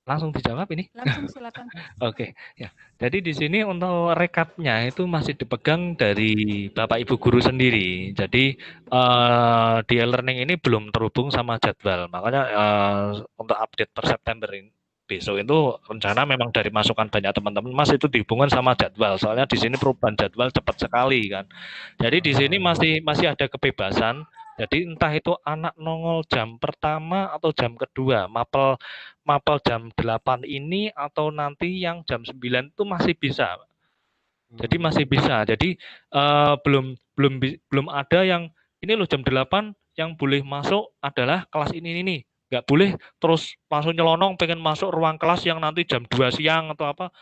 Langsung dijawab ini? Langsung silakan. Oke, ya. Jadi di sini untuk rekapnya itu masih dipegang dari Bapak Ibu guru sendiri. Jadi di e-learning ini belum terhubung sama jadwal. Makanya untuk update per September ini besok itu rencana memang dari masukan banyak teman-teman, Mas, itu dihubungkan sama jadwal. Soalnya di sini perubahan jadwal cepat sekali kan. Jadi di sini masih ada kebebasan. Jadi entah itu anak nongol jam pertama atau jam kedua, mapel jam 8 ini atau nanti yang jam 9 itu masih bisa. Jadi masih bisa. Jadi belum ada yang ini loh jam 8 yang boleh masuk adalah kelas ini. Nggak boleh terus langsung nyelonong pengen masuk ruang kelas yang nanti jam 2 siang atau apa.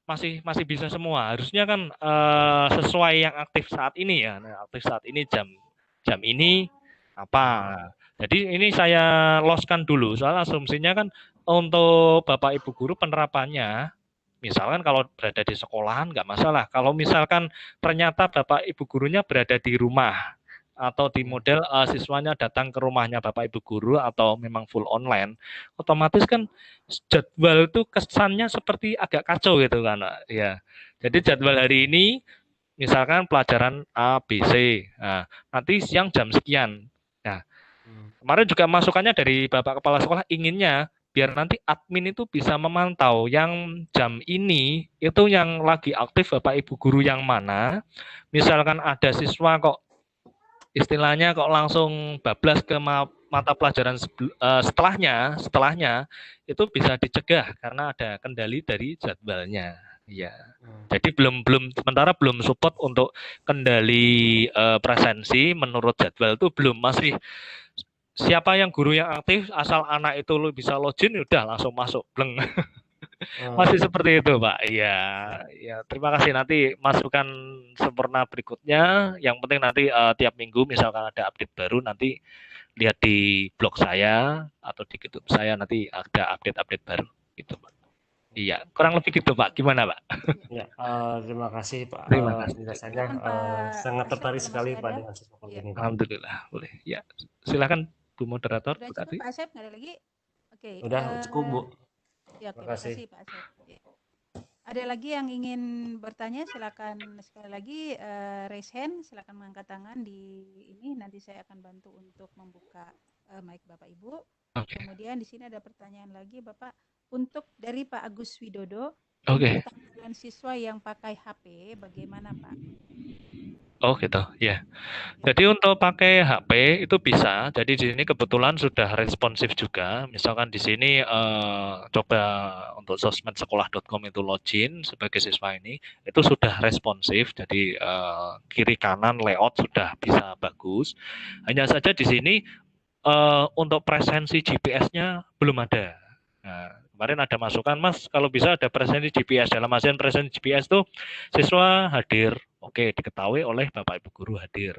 Masih bisa semua. Harusnya kan sesuai yang aktif saat ini ya. Nah, aktif saat ini jam ini apa. Jadi ini saya loskan dulu. Soal asumsinya kan untuk Bapak Ibu guru penerapannya, misalkan kalau berada di sekolahan nggak masalah. Kalau misalkan ternyata Bapak Ibu gurunya berada di rumah atau di model siswanya datang ke rumahnya Bapak Ibu guru atau memang full online, otomatis kan jadwal itu kesannya seperti agak kacau gitu kan, Pak. Ya. Jadi jadwal hari ini misalkan pelajaran A, B, C. Nah, nanti siang jam sekian. Nah, kemarin juga masukannya dari Bapak Kepala Sekolah inginnya biar nanti admin itu bisa memantau yang jam ini itu yang lagi aktif Bapak Ibu guru yang mana. Misalkan ada siswa kok istilahnya kok langsung bablas ke mata pelajaran setelahnya itu bisa dicegah karena ada kendali dari jadwalnya. Ya. Jadi sementara belum support untuk kendali presensi menurut jadwal itu belum, masih siapa yang guru yang aktif asal anak itu lu bisa login udah langsung masuk bleng. Masih seperti itu, Pak. Iya, ya. Terima kasih. Nanti masukan sempurna berikutnya. Yang penting nanti tiap minggu misalkan ada update baru nanti lihat di blog saya atau di YouTube saya nanti ada update-update baru gitu, Pak. Iya, kurang lebih gitu, Pak. Gimana, Pak? Ya, terima kasih Pak. Terima kasih. Penjelasannya Pak sangat Asep, tertarik kalau sekali masih Pak ada. dengan siswa Ya. ini. Alhamdulillah, boleh. Ya, silakan Bu Moderator. Sudah Bu cukup tadi. Pak Asep, nggak ada lagi? Oke. Udah cukup Bu. Ya, oke, Terima kasih. makasih Pak Asep. Oke. Ada lagi yang ingin bertanya, silakan sekali lagi raise hand, silakan mengangkat tangan di ini, nanti saya akan bantu untuk membuka mic Bapak Ibu. Oke. Kemudian di sini ada pertanyaan lagi Bapak, untuk dari Pak Agus Widodo, Oke. untuk tampilan siswa yang pakai HP bagaimana Pak? Oh gitu, ya. Jadi untuk pakai HP itu bisa. Jadi di sini kebetulan sudah responsif juga. Misalkan di sini coba untuk sosmedsekolah.com itu login sebagai siswa ini, itu sudah responsif. Jadi kiri kanan layout sudah bisa bagus. Hanya saja di sini untuk presensi GPS-nya belum ada. Nah, kemarin ada masukan, Mas, kalau bisa ada presensi GPS. Dalam artian presensi GPS itu siswa hadir, oke, diketahui oleh Bapak Ibu guru hadir.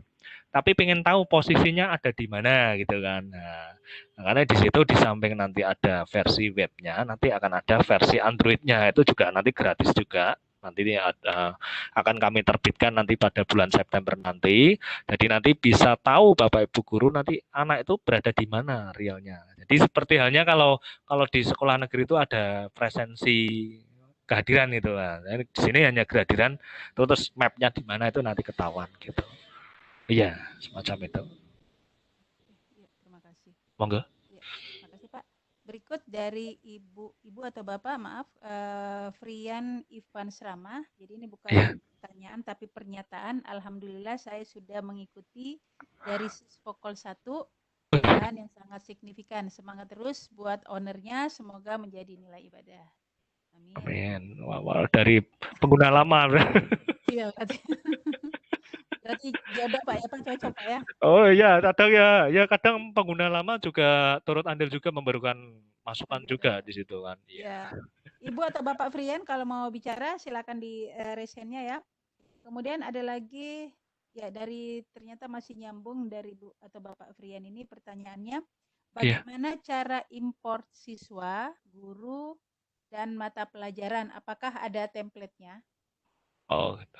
Tapi pengen tahu posisinya ada di mana gitu kan. Nah, karena di situ di samping nanti ada versi webnya, nanti akan ada versi Android-nya, itu juga nanti gratis juga. Nanti ini akan kami terbitkan nanti pada bulan September nanti. Jadi nanti bisa tahu Bapak Ibu guru nanti anak itu berada di mana realnya. Jadi seperti halnya kalau di sekolah negeri itu ada presensi kehadiran itu. Nah, di sini hanya kehadiran, terus mapnya di mana itu nanti ketahuan gitu. Iya, semacam itu. Ya, terima kasih. Monggo. Ya, terima kasih Pak. Berikut dari Ibu atau Bapak, maaf, Frian Ivan Srama. Jadi ini bukan pertanyaan tapi pernyataan. Alhamdulillah saya sudah mengikuti dari Sispokol 1 dan yang sangat signifikan. Semangat terus buat ownernya, semoga menjadi nilai ibadah. Amin. Amin. Wah, dari pengguna lama. Iya, Berarti jodoh Pak ya, Pak cocok Pak ya. Oh iya, kadang ya kadang pengguna lama juga turut andil juga memberikan masukan juga di situ kan. Iya. Ya. Ibu atau Bapak Frian kalau mau bicara silakan di raise-nya ya. Kemudian ada lagi ya dari ternyata masih nyambung dari Bu atau Bapak Frian ini pertanyaannya, Iya. bagaimana cara import siswa, guru, dan mata pelajaran? Apakah ada template-nya? Oh, gitu.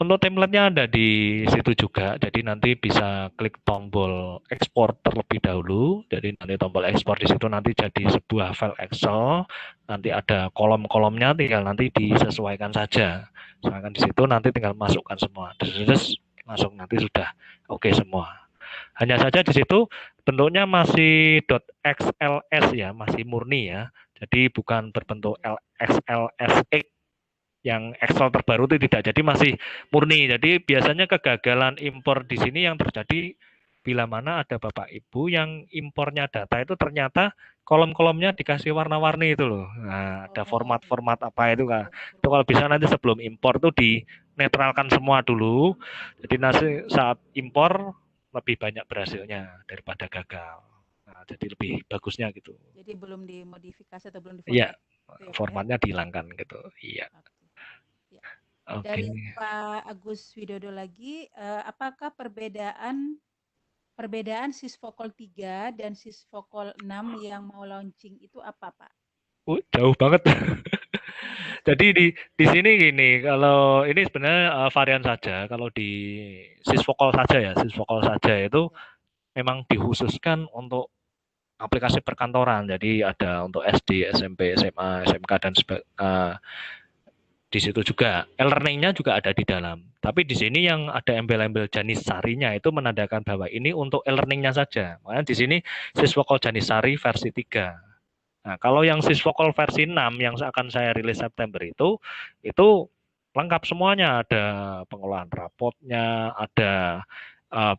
Untuk template-nya ada di situ juga. Jadi nanti bisa klik tombol ekspor terlebih dahulu. Jadi nanti tombol ekspor di situ nanti jadi sebuah file Excel. Nanti ada kolom-kolomnya, tinggal nanti disesuaikan saja. Sesuaikan di situ nanti tinggal masukkan semua. Terus masuk nanti sudah oke semua. Hanya saja di situ bentuknya masih .xls ya, masih murni ya. Jadi bukan berbentuk XLSX yang Excel terbaru itu tidak. Jadi masih murni. Jadi biasanya kegagalan impor di sini yang terjadi bila mana ada Bapak Ibu yang impornya data itu ternyata kolom-kolomnya dikasih warna-warni itu loh. Nah, ada format-format apa itu kan. Itu kalau bisa nanti sebelum impor itu dinetralkan semua dulu. Jadi nanti saat impor lebih banyak berhasilnya daripada gagal. Nah, jadi lebih bagusnya gitu. Jadi belum dimodifikasi atau belum Iya, diformat. formatnya dihilangkan gitu. Iya. Ya. Oke. Dari Pak Agus Widodo lagi, apakah perbedaan Sisvokol 3 dan Sisvokol 6 yang mau launching itu apa, Pak? Jauh banget. Jadi di sini gini, kalau ini sebenarnya varian saja. Kalau di sisvokol saja ya, sisvokol saja itu memang dikhususkan untuk aplikasi perkantoran. Jadi ada untuk SD, SMP, SMA, SMK dan di situ juga e-learning-nya juga ada di dalam. Tapi di sini yang ada embel-embel Janisari-nya itu menandakan bahwa ini untuk e-learning-nya saja. Makanya di sini Siswokol Janisari versi 3. Nah, kalau yang Siswokol versi 6 yang akan saya rilis September itu lengkap semuanya. Ada pengolahan rapotnya, ada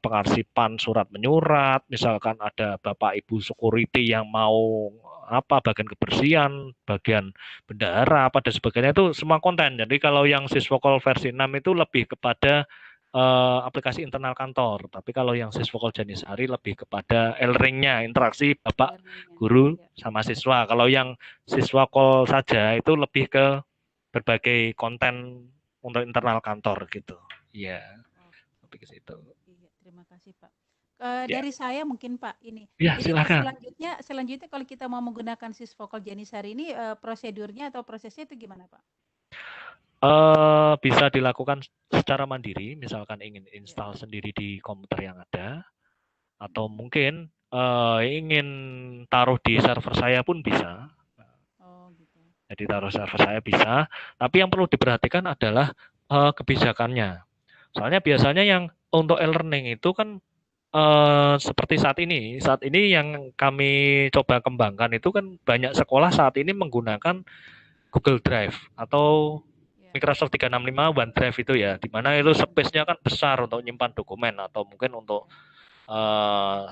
pengarsipan surat menyurat, misalkan ada Bapak Ibu security yang mau bagian kebersihan, bagian bendahara, apa dan sebagainya itu semua konten. Jadi kalau yang Siswokol versi 6 itu lebih kepada aplikasi internal kantor. Tapi kalau yang Siswokol Janisari lebih kepada e-learning-nya, interaksi Bapak guru sama siswa. Kalau yang Siswokol saja itu lebih ke berbagai konten untuk internal kantor gitu. Iya. Lebih ke situ. Iya, terima kasih Pak. Dari saya mungkin Pak ini. Ya, Jadi silakan. selanjutnya kalau kita mau menggunakan Sisvokol Janisari ini prosedurnya atau prosesnya itu gimana Pak? Bisa dilakukan secara mandiri, misalkan ingin install sendiri di komputer yang ada, atau mungkin ingin taruh di server saya pun bisa. Oh gitu. Jadi taruh server saya bisa, tapi yang perlu diperhatikan adalah kebijakannya. Soalnya biasanya yang untuk e-learning itu kan seperti saat ini yang kami coba kembangkan itu kan banyak sekolah saat ini menggunakan Google Drive atau Microsoft 365 OneDrive itu ya, di mana itu space-nya kan besar untuk nyimpan dokumen atau mungkin untuk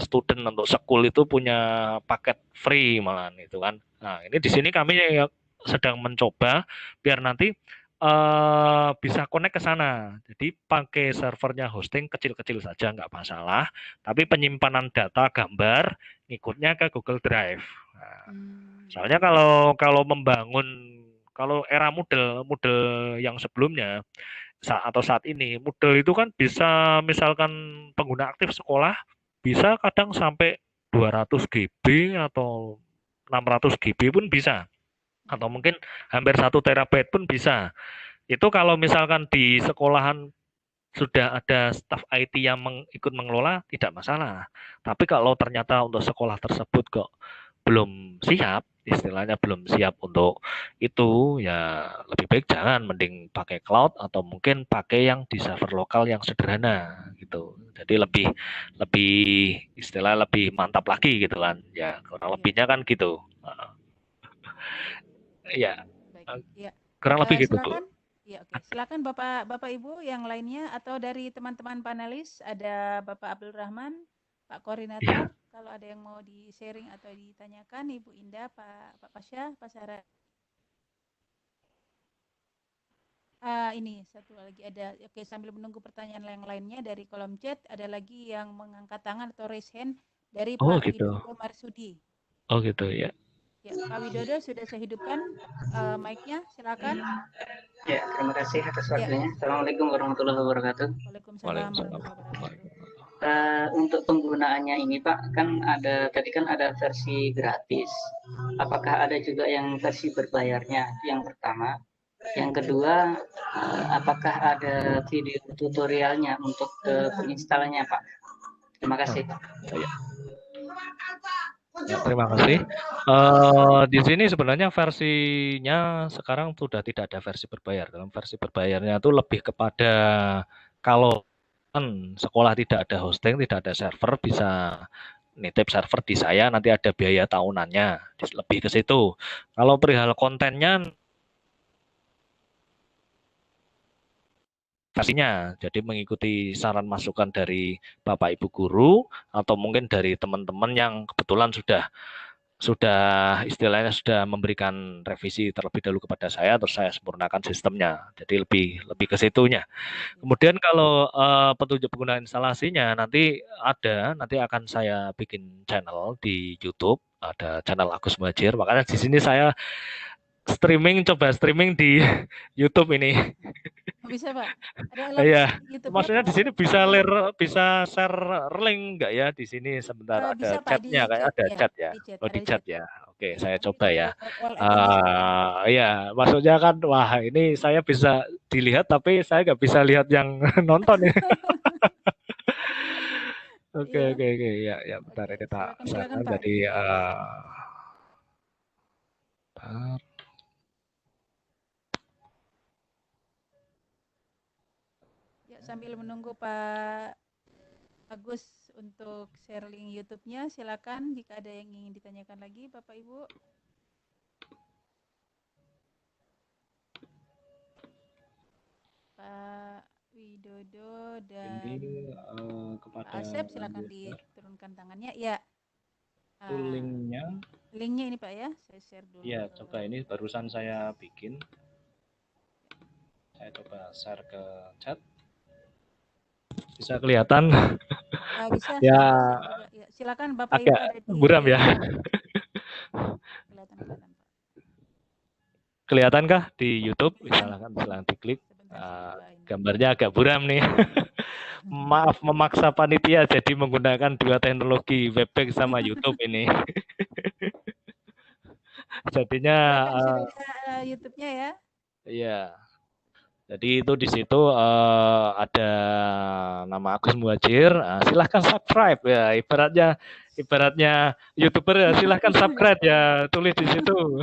student untuk school itu punya paket free malahan itu kan. Nah, ini di sini kami sedang mencoba biar nanti bisa connect ke sana. Jadi pakai servernya hosting kecil-kecil saja nggak masalah, tapi penyimpanan data gambar ngikutnya ke Google Drive. Nah, soalnya kalau membangun kalau era Moodle yang sebelumnya atau saat ini Moodle itu kan bisa misalkan pengguna aktif sekolah bisa kadang sampai 200 GB atau 600 GB pun bisa atau mungkin hampir 1 terabyte pun bisa. Itu kalau misalkan di sekolahan sudah ada staf IT yang ikut mengelola tidak masalah. Tapi kalau ternyata untuk sekolah tersebut kok belum siap, istilahnya belum siap untuk itu, ya lebih baik jangan, mending pakai cloud atau mungkin pakai yang di server lokal yang sederhana gitu. Jadi lebih istilah lebih mantap lagi gitu kan. Ya, kurang lebihnya kan gitu. Iya. Kurang lebih gitu, Bu. Silakan. Ya, oke. Silakan Bapak Ibu yang lainnya atau dari teman-teman panelis ada Bapak Abdul Rahman, Pak Koordinator, kalau ada yang mau di-sharing atau ditanyakan, Ibu Indah, Pak Pasya, Pak Sarah. Ini satu lagi ada. Oke, sambil menunggu pertanyaan yang lainnya dari kolom chat, ada lagi yang mengangkat tangan atau raise hand dari Oh Pak gitu. Widodo Marsudi. Oh gitu ya. Ya, Pak Widodo sudah saya hidupkan mic-nya, silakan. Ya, terima kasih atas Ya. waktunya. Assalamualaikum warahmatullahi wabarakatuh. Waalaikumsalam warahmatullahi wabarakatuh. Untuk penggunaannya ini Pak, kan tadi kan ada versi gratis. Apakah ada juga yang versi berbayarnya? Itu yang pertama. Yang kedua, apakah ada video tutorialnya untuk penginstalannya Pak? Terima kasih. Ya, terima kasih. Di sini sebenarnya versinya sekarang sudah tidak ada versi berbayar. Dalam versi berbayarnya itu lebih kepada kalau sekolah tidak ada hosting, tidak ada server, bisa nitip server di saya, nanti ada biaya tahunannya, lebih ke situ. Kalau perihal kontennya, versinya, jadi mengikuti saran masukan dari Bapak Ibu guru atau mungkin dari teman-teman yang kebetulan sudah istilahnya sudah memberikan revisi terlebih dahulu kepada saya, terus saya sempurnakan sistemnya. Jadi lebih ke situnya. Kemudian kalau petunjuk penggunaan instalasinya nanti akan saya bikin channel di YouTube, ada channel Agus Muhajir. Makanya di sini saya coba streaming di YouTube ini. Bisa Pak? Iya, maksudnya di sini bisa share link nggak ya di sini sebentar ada chatnya kayak ada chat ya. Oh di chat ya. Oke, saya coba ya. Iya, maksudnya kan wah ini saya bisa dilihat tapi saya nggak bisa lihat yang nonton ya. Oke, ya bentar ya kita silakan jadi sambil menunggu Pak Agus untuk share link YouTube-nya, silakan jika ada yang ingin ditanyakan lagi Bapak Ibu. Pak Widodo dan kepada Pak Asep silakan diturunkan tangannya. Ya. Itu linknya. Linknya ini Pak ya, saya share dulu. Iya, coba ini barusan saya bikin. Saya coba share ke chat. Bisa kelihatan? Bisa. Ya. Silakan Bapak Ibu ada di buram ya. Kelihatan. Kelihatankah di YouTube? Silakan diklik. Gambarnya agak buram nih. Maaf memaksa panitia jadi menggunakan dua teknologi webpack sama YouTube ini. Jadinya YouTube-nya ya. Iya. Jadi itu di situ ada nama Agus Muhajir. Silahkan subscribe ya. Ibaratnya YouTuber ya, silahkan subscribe ya. Tulis di situ.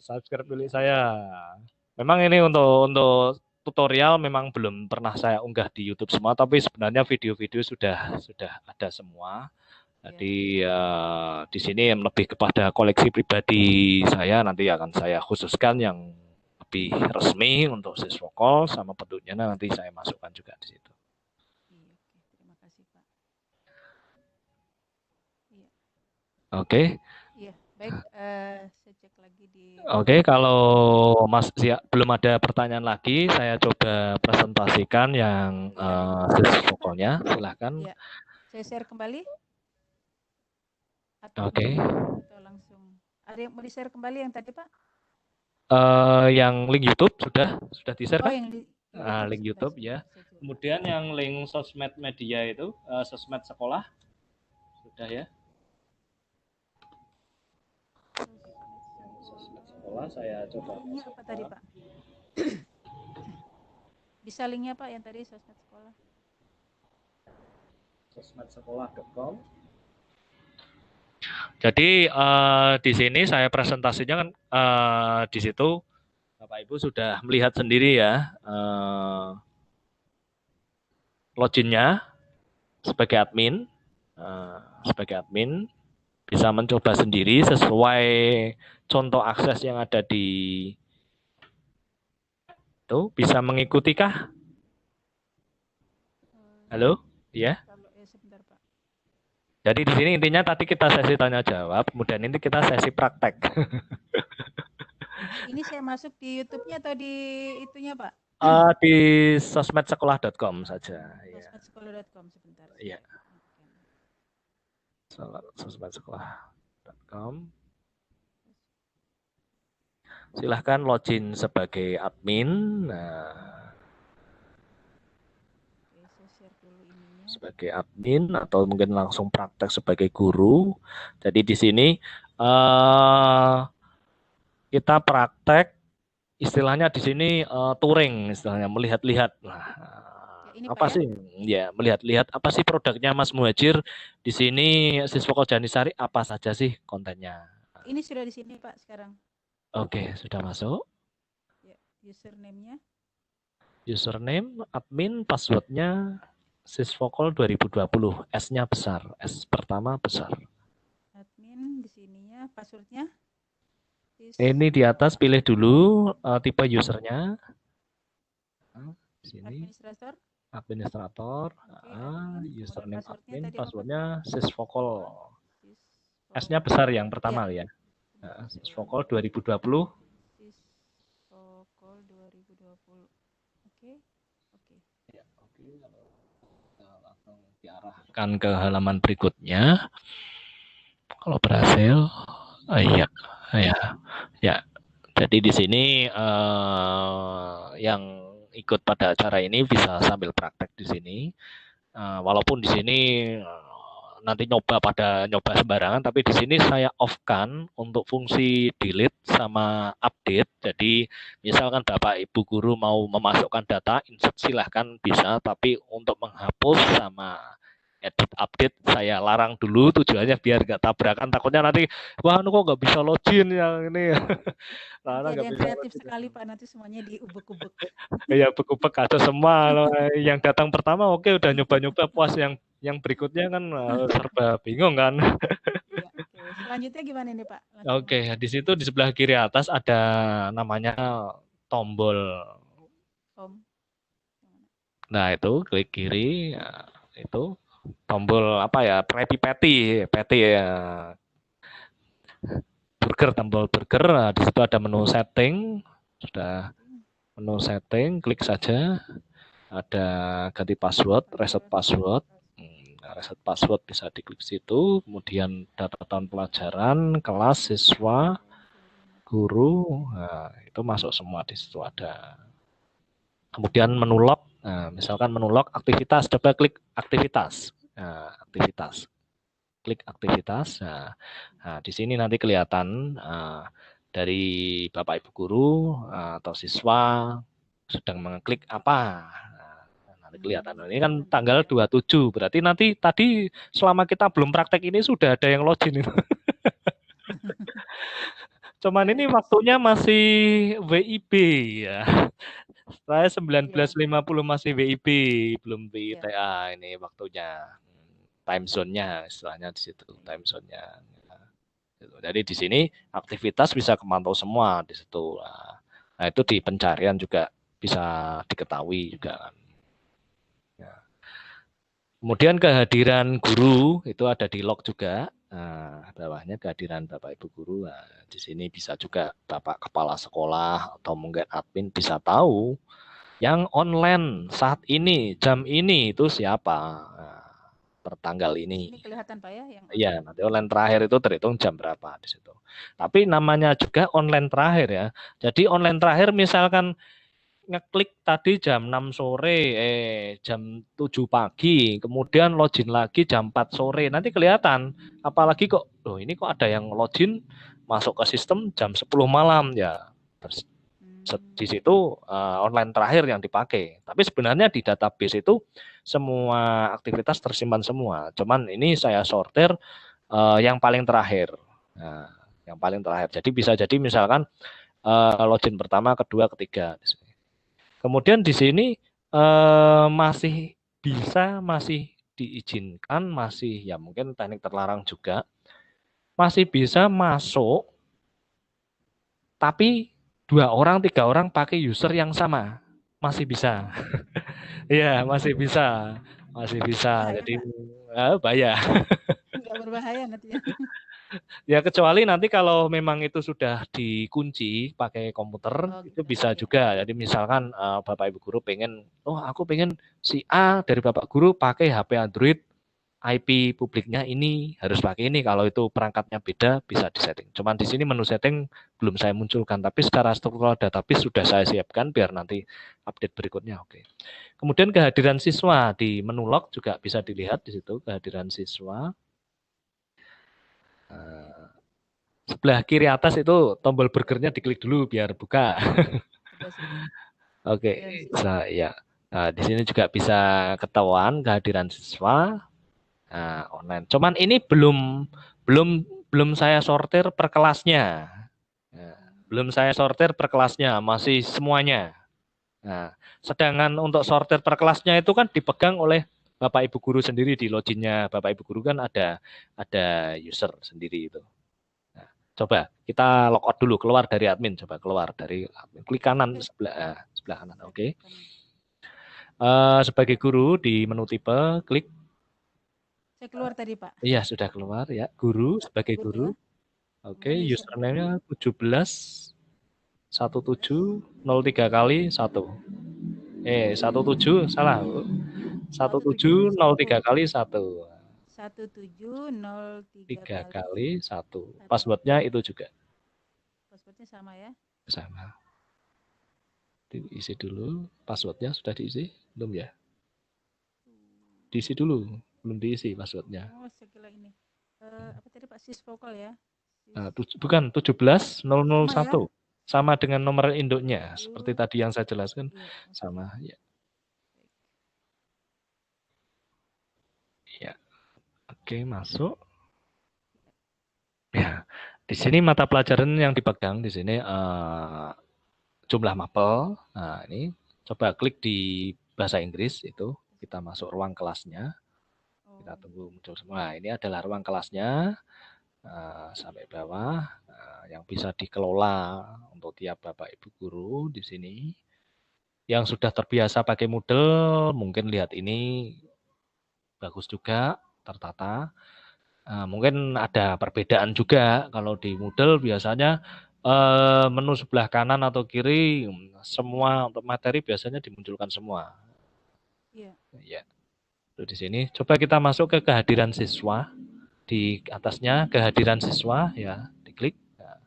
Subscribe dulu saya. Memang ini untuk tutorial memang belum pernah saya unggah di YouTube semua, tapi sebenarnya video-video sudah ada semua. Jadi di sini yang lebih kepada koleksi pribadi saya, nanti akan saya khususkan yang lebih resmi untuk siswokol sama bentuknya nanti saya masukkan juga di situ. Terima kasih Pak. Oke. Iya, baik. Saya cek lagi di. Oke, kalau belum ada pertanyaan lagi, saya coba presentasikan yang siswokolnya. Silahkan. Ya. Saya share kembali. Oke. Atau langsung. Ada yang mau di-share kembali yang tadi Pak? Yang link YouTube sudah di-share kan? Link YouTube ya. Kemudian yang link sosmed media itu, sosmed sekolah sudah ya. Sosmed sekolah saya coba. Linknya apa tadi Pak? Bisa linknya Pak yang tadi sosmed sekolah. Sosmedsekolah.com. Jadi di sini saya presentasinya kan di situ Bapak Ibu sudah melihat sendiri ya loginnya sebagai admin, bisa mencoba sendiri sesuai contoh akses yang ada di itu. Bisa mengikuti kah? Halo, ya? Jadi di sini intinya tadi kita sesi tanya jawab, kemudian ini kita sesi praktek. Ini saya masuk di YouTube-nya atau di itunya, Pak? Di sosmedsekolah.com saja. Ya. Sosmedsekolah.com sebentar. Iya. Oke. Sosmedsekolah.com. Silahkan login sebagai admin. Nah, Oke, saya share dulu ininya. sebagai admin atau mungkin langsung praktek sebagai guru. Jadi di sini kita praktek, istilahnya di sini touring, istilahnya melihat-lihat. Nah, ini apa Pak ya? sih? Ya, melihat-lihat apa sih produknya Mas Muhajir di sini Siswokol Janisari, apa saja sih kontennya? Ini sudah di sini Pak sekarang. Oke, sudah masuk. Ya, username-nya. Username, admin, passwordnya Siswokol 2020. S-nya besar, S pertama besar. Admin di sininya, passwordnya. Ini di atas pilih dulu tipe usernya. Di sini. Administrator. Username admin, passwordnya Siswokol. S-nya besar yang pertama ya. Siswokol 2020. Siswokol 2020. Oke. Ya, oke. Kalau langsung diarahkan ke halaman berikutnya. Kalau berhasil, ya. Jadi di sini yang ikut pada acara ini bisa sambil praktek di sini. Walaupun di sini nanti nyoba sembarangan, tapi di sini saya off-kan untuk fungsi delete sama update. Jadi misalkan Bapak Ibu guru mau memasukkan data, insert silahkan bisa, tapi untuk menghapus sama edit update saya larang dulu, tujuannya biar nggak tabrakan, takutnya nanti wah kok nggak bisa login yang ini. Nah, yang kreatif sekali Pak, nanti semuanya diubek-ubek. Ya ubek-ubek kacau semua. Yang datang pertama oke udah nyoba-nyoba puas, yang berikutnya kan serba bingung kan. Ya, oke. Selanjutnya gimana nih Pak? Oke, di situ di sebelah kiri atas ada namanya tombol. Nah itu klik kiri, nah, itu tombol apa ya? Patty ya. Burger, tombol burger. Nah, di situ ada menu setting. Sudah menu setting, klik saja. Ada ganti password, reset password. Reset password bisa diklik situ. Kemudian data tahun pelajaran, kelas, siswa, guru. Nah, itu masuk semua di situ ada. Kemudian menu log. Nah, misalkan menu log aktivitas, coba klik aktivitas. Nah, aktivitas. Klik aktivitas. Nah, di sini nanti kelihatan dari Bapak Ibu guru atau siswa sedang mengklik apa. Nanti kelihatan. Ini kan tanggal 27. Berarti nanti tadi selama kita belum praktek ini sudah ada yang login. Cuman ini waktunya masih WIB ya. Saya 19.50 masih WIB, belum WITA ini waktunya. Time zone-nya istilahnya di situ, time zone-nya. Jadi di sini aktivitas bisa kemantau semua di situ. Nah, itu di pencarian juga bisa diketahui juga kan. Ya. Kemudian kehadiran guru itu ada di log juga. Nah, bawahnya kehadiran Bapak Ibu guru. Nah, di sini bisa juga Bapak Kepala Sekolah atau mungkin admin bisa tahu yang online saat ini, jam ini itu siapa. Nah, per tanggal ini. Ini kelihatan Pak ya? Iya, nanti online terakhir itu terhitung jam berapa di situ. Tapi namanya juga online terakhir ya. Jadi online terakhir misalkan ngeklik tadi jam 6 sore, jam 7 pagi, kemudian login lagi jam 4 sore. Nanti kelihatan, apalagi kok, loh ini kok ada yang login masuk ke sistem jam 10 malam ya. Di situ online terakhir yang dipakai. Tapi sebenarnya di database itu semua aktivitas tersimpan semua. Cuman ini saya sortir yang paling terakhir. Nah, yang paling terakhir. Jadi bisa jadi misalkan login pertama, kedua, ketiga. Kemudian di sini masih diizinkan, masih ya mungkin teknik terlarang juga, masih bisa masuk, tapi 2 orang, 3 orang pakai user yang sama, masih bisa. Iya, masih bisa. Bahaya, Jadi bahaya. Enggak berbahaya nanti ya. Ya kecuali nanti kalau memang itu sudah dikunci pakai komputer, itu gitu bisa ya. juga. Jadi misalkan Bapak Ibu guru pengen, oh aku pengen si A dari Bapak guru pakai HP Android, IP publiknya ini harus pakai ini. Kalau itu perangkatnya beda bisa disetting. Cuman di sini menu setting belum saya munculkan, tapi secara struktural database sudah saya siapkan biar nanti update berikutnya. Oke. Kemudian kehadiran siswa di menu log juga bisa dilihat di situ kehadiran siswa. Sebelah kiri atas itu tombol burgernya diklik dulu biar buka. Sudah. Oke, ya. Nah, di sini juga bisa ketahuan kehadiran siswa online. Cuman ini belum saya sortir per kelasnya. Nah, belum saya sortir per kelasnya, masih semuanya. Nah, sedangkan untuk sortir per kelasnya itu kan dipegang oleh Bapak Ibu guru sendiri di loginnya. Bapak Ibu guru kan ada user sendiri itu. Nah, coba kita logout dulu, keluar dari admin, coba keluar dari admin. Klik kanan sebelah kanan, oke. Sebagai guru di menu tipe, klik. Saya keluar tadi Pak. Iya sudah keluar ya, guru sebagai guru. Oke, username-nya 17 1703 kali 1. 17 salah. 1703 kali 1. 1703 kali 1. Passwordnya itu juga. Passwordnya sama ya? Sama. Diisi dulu. Passwordnya sudah diisi? Belum ya? Diisi dulu. Belum diisi passwordnya. Oh, segala ini. Apa tadi Pak? Sysvokal ya? Bukan, 17001. Sama ya? Sama dengan nomor induknya. Seperti tadi yang saya jelaskan. Iya, sama ya. Ya. Oke, masuk. Ya, di sini mata pelajaran yang dipegang di sini jumlah mapel. Nah, ini coba klik di bahasa Inggris itu, kita masuk ruang kelasnya. Kita tunggu muncul semua. Ini adalah ruang kelasnya sampai bawah yang bisa dikelola untuk tiap Bapak Ibu guru di sini. Yang sudah terbiasa pakai Moodle, mungkin lihat ini bagus juga, tertata. Mungkin ada perbedaan juga. Kalau di Moodle biasanya menu sebelah kanan atau kiri semua untuk materi biasanya dimunculkan semua. Iya. Ya. Di sini coba kita masuk ke kehadiran siswa. Di atasnya kehadiran siswa ya, diklik. Nah,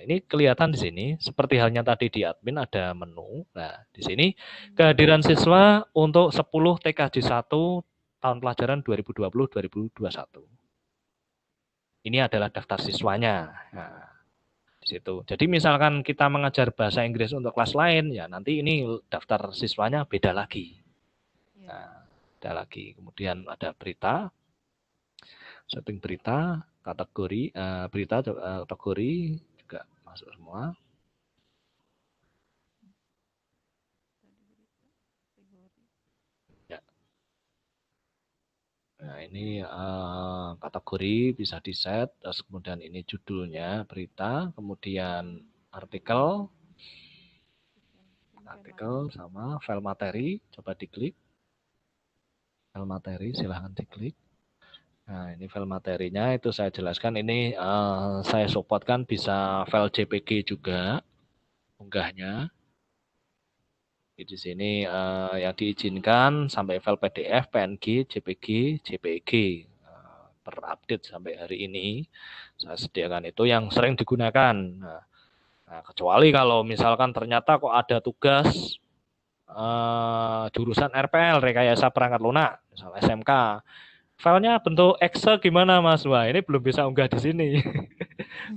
ini kelihatan di sini seperti halnya tadi di admin ada menu. Nah, di sini kehadiran siswa untuk 10 TKJ 1 tahun pelajaran 2020-2021. Ini adalah daftar siswanya. Nah, di situ. Jadi misalkan kita mengajar bahasa Inggris untuk kelas lain, ya nanti ini daftar siswanya beda lagi. Nah, beda lagi. Kemudian ada berita, setting berita, kategori berita kategori juga masuk semua. Ya. Nah, ini kategori bisa di-set, terus kemudian ini judulnya berita, kemudian artikel sama file materi, coba diklik. File materi silahkan diklik. Nah, ini file materinya itu saya jelaskan, ini saya supportkan bisa file JPG juga unggahnya. Di sini yang diizinkan sampai file PDF, PNG, JPG, JPEG terupdate sampai hari ini. Saya sediakan itu yang sering digunakan. Nah, kecuali kalau misalkan ternyata kok ada tugas jurusan RPL, rekayasa perangkat lunak, misalnya SMK. Filenya bentuk Excel gimana Mas? Wah, ini belum bisa unggah di sini.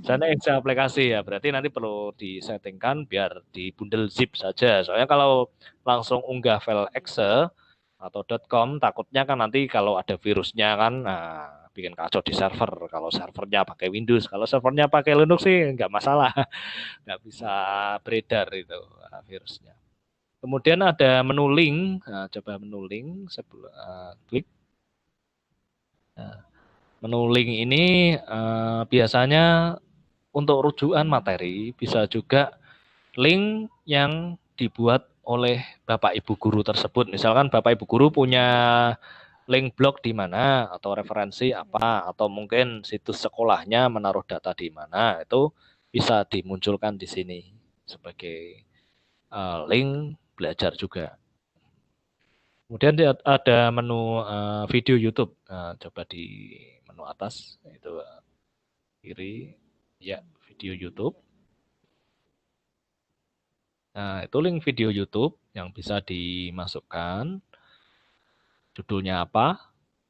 Sana Excel aplikasi ya, berarti nanti perlu disettingkan biar di bundle zip saja. Soalnya kalau langsung unggah file Excel atau .com, takutnya kan nanti kalau ada virusnya kan, bikin kacau di server. Kalau servernya pakai Windows, kalau servernya pakai Linux sih nggak masalah, nggak bisa beredar itu virusnya. Kemudian ada menu link, coba menu link, klik. Menu link ini biasanya untuk rujukan materi, bisa juga link yang dibuat oleh Bapak Ibu guru tersebut. Misalkan Bapak Ibu guru punya link blog di mana atau referensi apa atau mungkin situs sekolahnya menaruh data di mana, itu bisa dimunculkan di sini sebagai link belajar juga. Kemudian ada menu video YouTube. Nah, coba di menu atas itu kiri, ya video YouTube. Nah, itu link video YouTube yang bisa dimasukkan. Judulnya apa?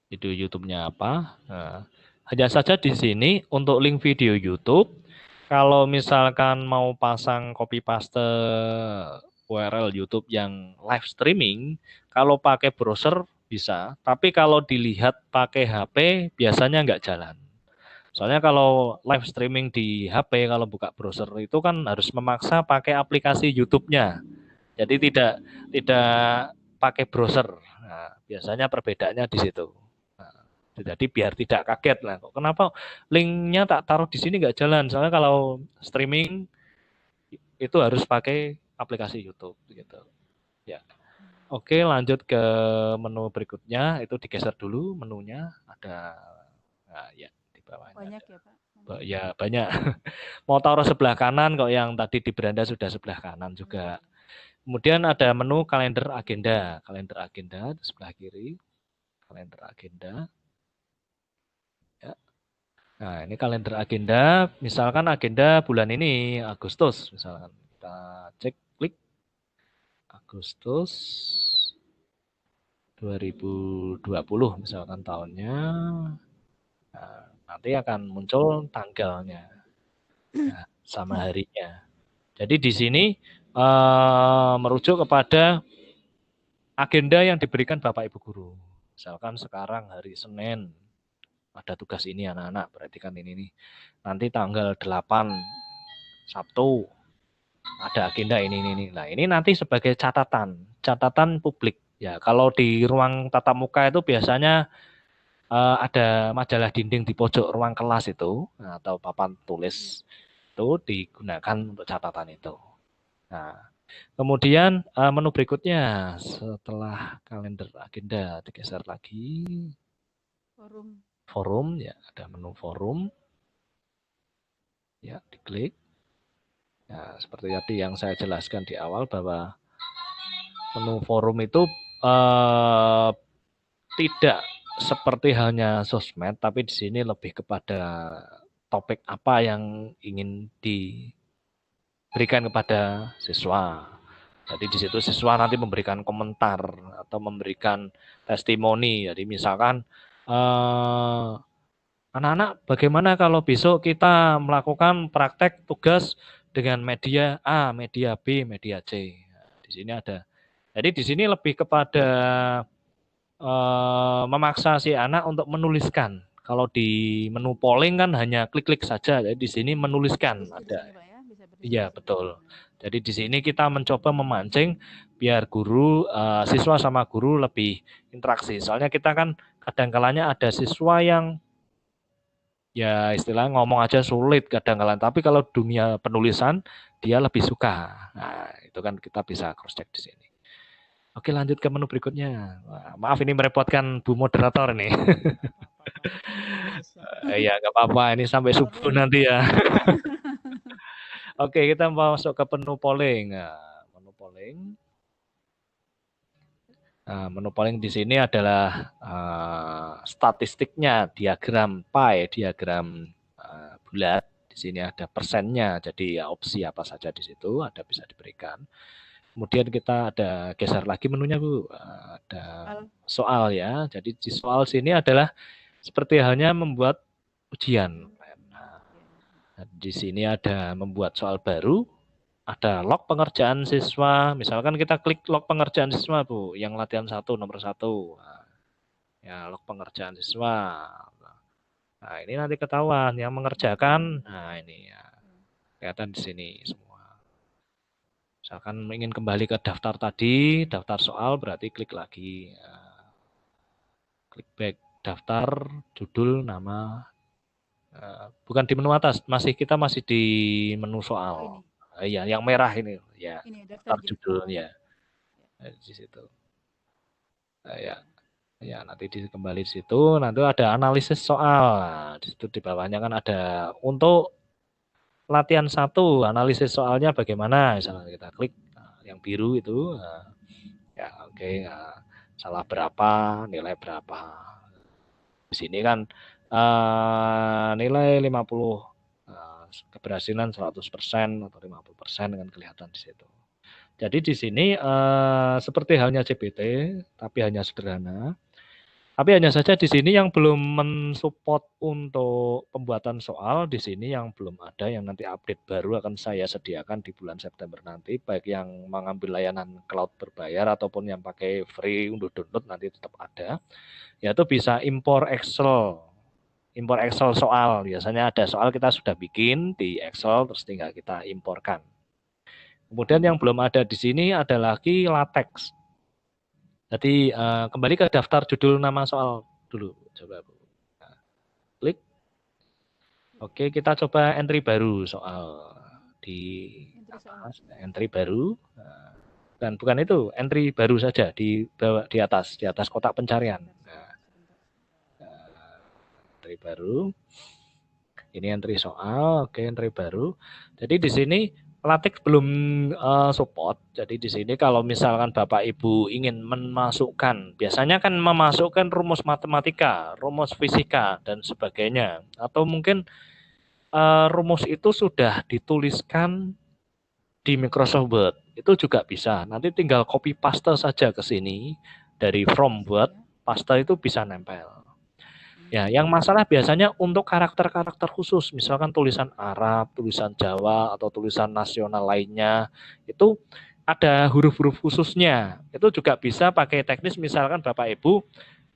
Video YouTube-nya apa? Nah, hanya saja di sini untuk link video YouTube, kalau misalkan mau pasang copy paste URL YouTube yang live streaming, kalau pakai browser bisa, tapi kalau dilihat pakai HP biasanya nggak jalan. Soalnya kalau live streaming di HP, kalau buka browser itu kan harus memaksa pakai aplikasi YouTube-nya. Jadi tidak pakai browser. Nah, biasanya perbedaannya di situ. Nah, jadi biar tidak kaget lah. Kenapa linknya tak taruh di sini nggak jalan? Soalnya kalau streaming itu harus pakai aplikasi YouTube gitu. Ya. Oke, lanjut ke menu berikutnya. Itu digeser dulu menunya. Ada, nah, ya di bawahnya. Banyak ya Pak? Ya banyak. Mau taruh sebelah kanan kok, yang tadi di beranda sudah sebelah kanan juga. Kemudian ada menu kalender agenda. Kalender agenda di sebelah kiri. Kalender agenda. Ya. Nah, ini kalender agenda. Misalkan agenda bulan ini Agustus. Misalkan kita cek, klik Agustus 2020 misalkan tahunnya. Nah, nanti akan muncul tanggalnya. Nah, sama harinya. Jadi di sini merujuk kepada agenda yang diberikan Bapak Ibu Guru. Misalkan sekarang hari Senin, ada tugas ini anak-anak, berarti kan ini nih. Nanti tanggal 8 Sabtu, ada agenda ini. Nah, ini nanti sebagai catatan publik. Ya, kalau di ruang tatap muka itu biasanya ada majalah dinding di pojok ruang kelas itu, atau papan tulis itu digunakan untuk catatan itu. Nah, kemudian menu berikutnya setelah kalender agenda digeser lagi. Forum, ya ada menu forum. Ya, diklik. Nah, seperti tadi yang saya jelaskan di awal bahwa menu forum itu tidak seperti halnya sosmed, tapi di sini lebih kepada topik apa yang ingin diberikan kepada siswa. Jadi di situ siswa nanti memberikan komentar atau memberikan testimoni. Jadi misalkan anak-anak, bagaimana kalau besok kita melakukan praktek tugas dengan media A, media B, media C. Nah, di sini ada. Jadi di sini lebih kepada memaksa si anak untuk menuliskan. Kalau di menu polling kan hanya klik-klik saja. Jadi di sini menuliskan ada. Iya, betul. Jadi di sini kita mencoba memancing biar guru, siswa sama guru lebih interaksi. Soalnya kita kan kadang-kalanya ada siswa yang ya istilahnya ngomong aja sulit kadang-kadang, tapi kalau dunia penulisan dia lebih suka. Nah, itu kan kita bisa cross check di sini. Oke, lanjut ke menu berikutnya. Wah, maaf ini merepotkan Bu Moderator nih. Ya nggak apa-apa, ini sampai subuh nanti ya. Oke, kita masuk ke menu polling. Nah, menu polling. Nah, menu polling di sini adalah statistiknya, diagram pie, diagram bulat. Di sini ada persennya, jadi ya opsi apa saja di situ ada bisa diberikan. Kemudian kita ada geser lagi menunya Bu, ada soal ya. Jadi di soal sini adalah seperti halnya membuat ujian. Nah, di sini ada membuat soal baru, ada log pengerjaan siswa. Misalkan kita klik log pengerjaan siswa Bu, yang latihan 1 nomor 1. Nah, ya log pengerjaan siswa. Nah ini nanti ketahuan yang mengerjakan. Nah ini ya kelihatan di sini semua. Misalkan ingin kembali ke daftar tadi, daftar soal berarti klik lagi. Klik back, daftar, judul, nama. Bukan di menu atas, kita masih di menu soal. Iya, yang merah ini ya. Daftar judulnya. Di situ. Ya. Ya, nanti kembali di situ, nanti ada analisis soal. Nah, di situ di bawahnya kan ada untuk latihan 1, analisis soalnya bagaimana. Misalnya kita klik yang biru itu, ya oke, salah berapa, nilai berapa. Di sini kan nilai 50, keberhasilan 100% atau 50% kan kelihatan di situ. Jadi di sini seperti halnya CBT, tapi hanya sederhana. Tapi hanya saja di sini yang belum mensupport untuk pembuatan soal, di sini yang belum ada, yang nanti update baru akan saya sediakan di bulan September nanti, baik yang mengambil layanan cloud berbayar ataupun yang pakai free untuk download nanti tetap ada, yaitu bisa impor Excel soal. Biasanya ada soal kita sudah bikin di Excel, terus tinggal kita imporkan. Kemudian yang belum ada di sini ada lagi LaTeX. Jadi kembali ke daftar judul nama soal dulu, coba Bu. Nah, klik. Oke, kita coba entry baru soal di atas, entry baru. Dan bukan itu, entry baru saja di bawah, di atas kotak pencarian. Nah, entry baru. Ini entry soal, oke, entry baru. Jadi di sini LaTeX belum support. Jadi di sini kalau misalkan Bapak Ibu ingin memasukkan, biasanya kan memasukkan rumus matematika, rumus fisika dan sebagainya, atau mungkin rumus itu sudah dituliskan di Microsoft Word, itu juga bisa. Nanti tinggal copy paste saja ke sini dari from Word, paste itu bisa nempel. Ya, yang masalah biasanya untuk karakter-karakter khusus, misalkan tulisan Arab, tulisan Jawa, atau tulisan nasional lainnya, itu ada huruf-huruf khususnya. Itu juga bisa pakai teknis, misalkan Bapak Ibu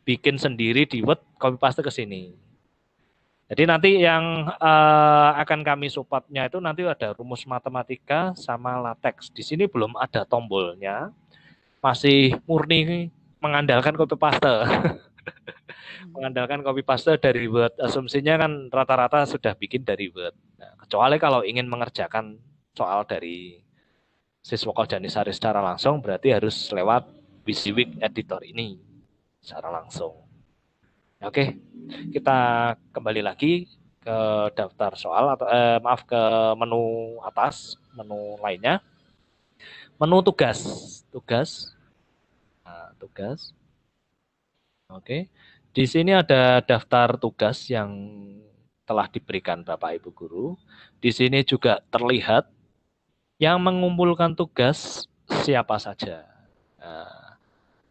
bikin sendiri di Word, copy paste ke sini. Jadi nanti yang akan kami supportnya itu nanti ada rumus matematika sama LaTeX. Di sini belum ada tombolnya, masih murni mengandalkan copy paste. Mengandalkan copy paste dari Word. Asumsinya kan rata-rata sudah bikin dari Word. Nah, kecuali kalau ingin mengerjakan soal dari Siswokal Janisari secara langsung, berarti harus lewat WYSIWYG editor ini secara langsung. Oke, kita kembali lagi ke daftar soal atau maaf ke menu atas, menu lainnya. Menu tugas. Nah, tugas. Oke. Di sini ada daftar tugas yang telah diberikan Bapak Ibu guru. Di sini juga terlihat yang mengumpulkan tugas siapa saja.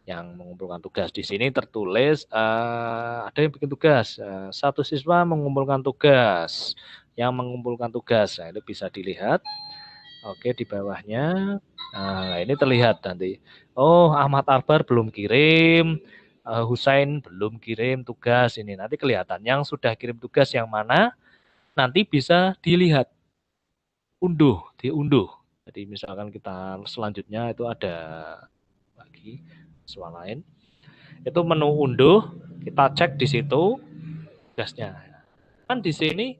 Yang mengumpulkan tugas di sini tertulis ada yang bikin tugas. Satu siswa mengumpulkan tugas. Yang mengumpulkan tugas, nah, itu bisa dilihat. Oke, di bawahnya. Nah, ini terlihat nanti. Oh, Ahmad Arbar belum kirim. Husain belum kirim tugas ini. Nanti kelihatan yang sudah kirim tugas yang mana, nanti bisa dilihat. Diunduh. Jadi misalkan kita selanjutnya itu ada lagi soal lain. Itu menu unduh, kita cek di situ tugasnya. Kan di sini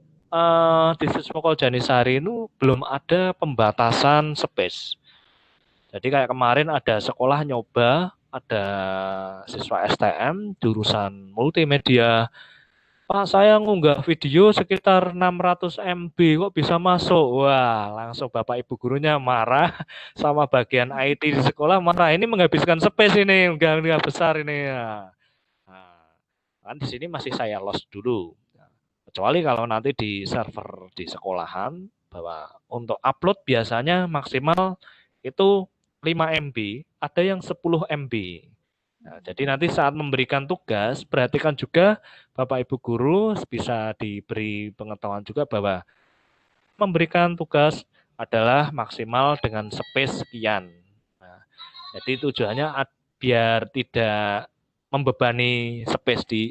di Siswokal Janisari itu belum ada pembatasan space. Jadi kayak kemarin ada sekolah nyoba, ada siswa STM jurusan multimedia. Pak, saya ngunggah video sekitar 600 MB kok bisa masuk. Wah, langsung Bapak Ibu gurunya marah, sama bagian IT di sekolah marah. Ini menghabiskan space ini, enggak besar ini ya. Nah, kan di sini masih saya lost dulu. Kecuali kalau nanti di server di sekolahan, bahwa untuk upload biasanya maksimal itu 5 MB, ada yang 10 MB. Nah, jadi nanti saat memberikan tugas, perhatikan juga Bapak Ibu guru bisa diberi pengetahuan juga bahwa memberikan tugas adalah maksimal dengan space sekian. Nah, jadi tujuannya biar tidak membebani space di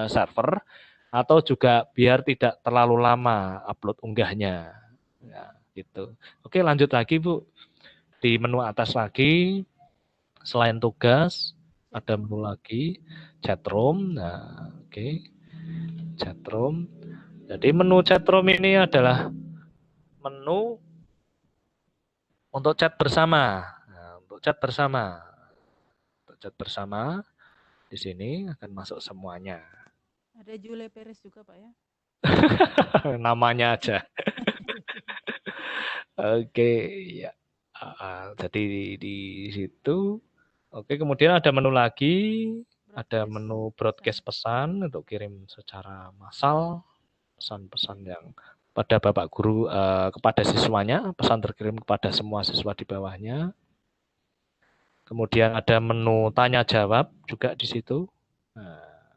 server, atau juga biar tidak terlalu lama upload unggahnya. Ya, gitu. Oke, lanjut lagi Bu. Di menu atas lagi, selain tugas, ada menu lagi, chatroom. Nah, oke. Chatroom. Jadi menu chatroom ini adalah menu untuk chat bersama. Nah, untuk chat bersama. Di sini akan masuk semuanya. Ada Jule Perez juga Pak ya. Namanya aja. Oke, ya. Jadi di situ. Oke, kemudian ada menu lagi, ada Broadcast menu broadcast pesan untuk kirim secara massal, pesan-pesan yang pada Bapak Guru kepada siswanya, pesan terkirim kepada semua siswa di bawahnya. Kemudian ada menu tanya jawab juga di situ. Nah,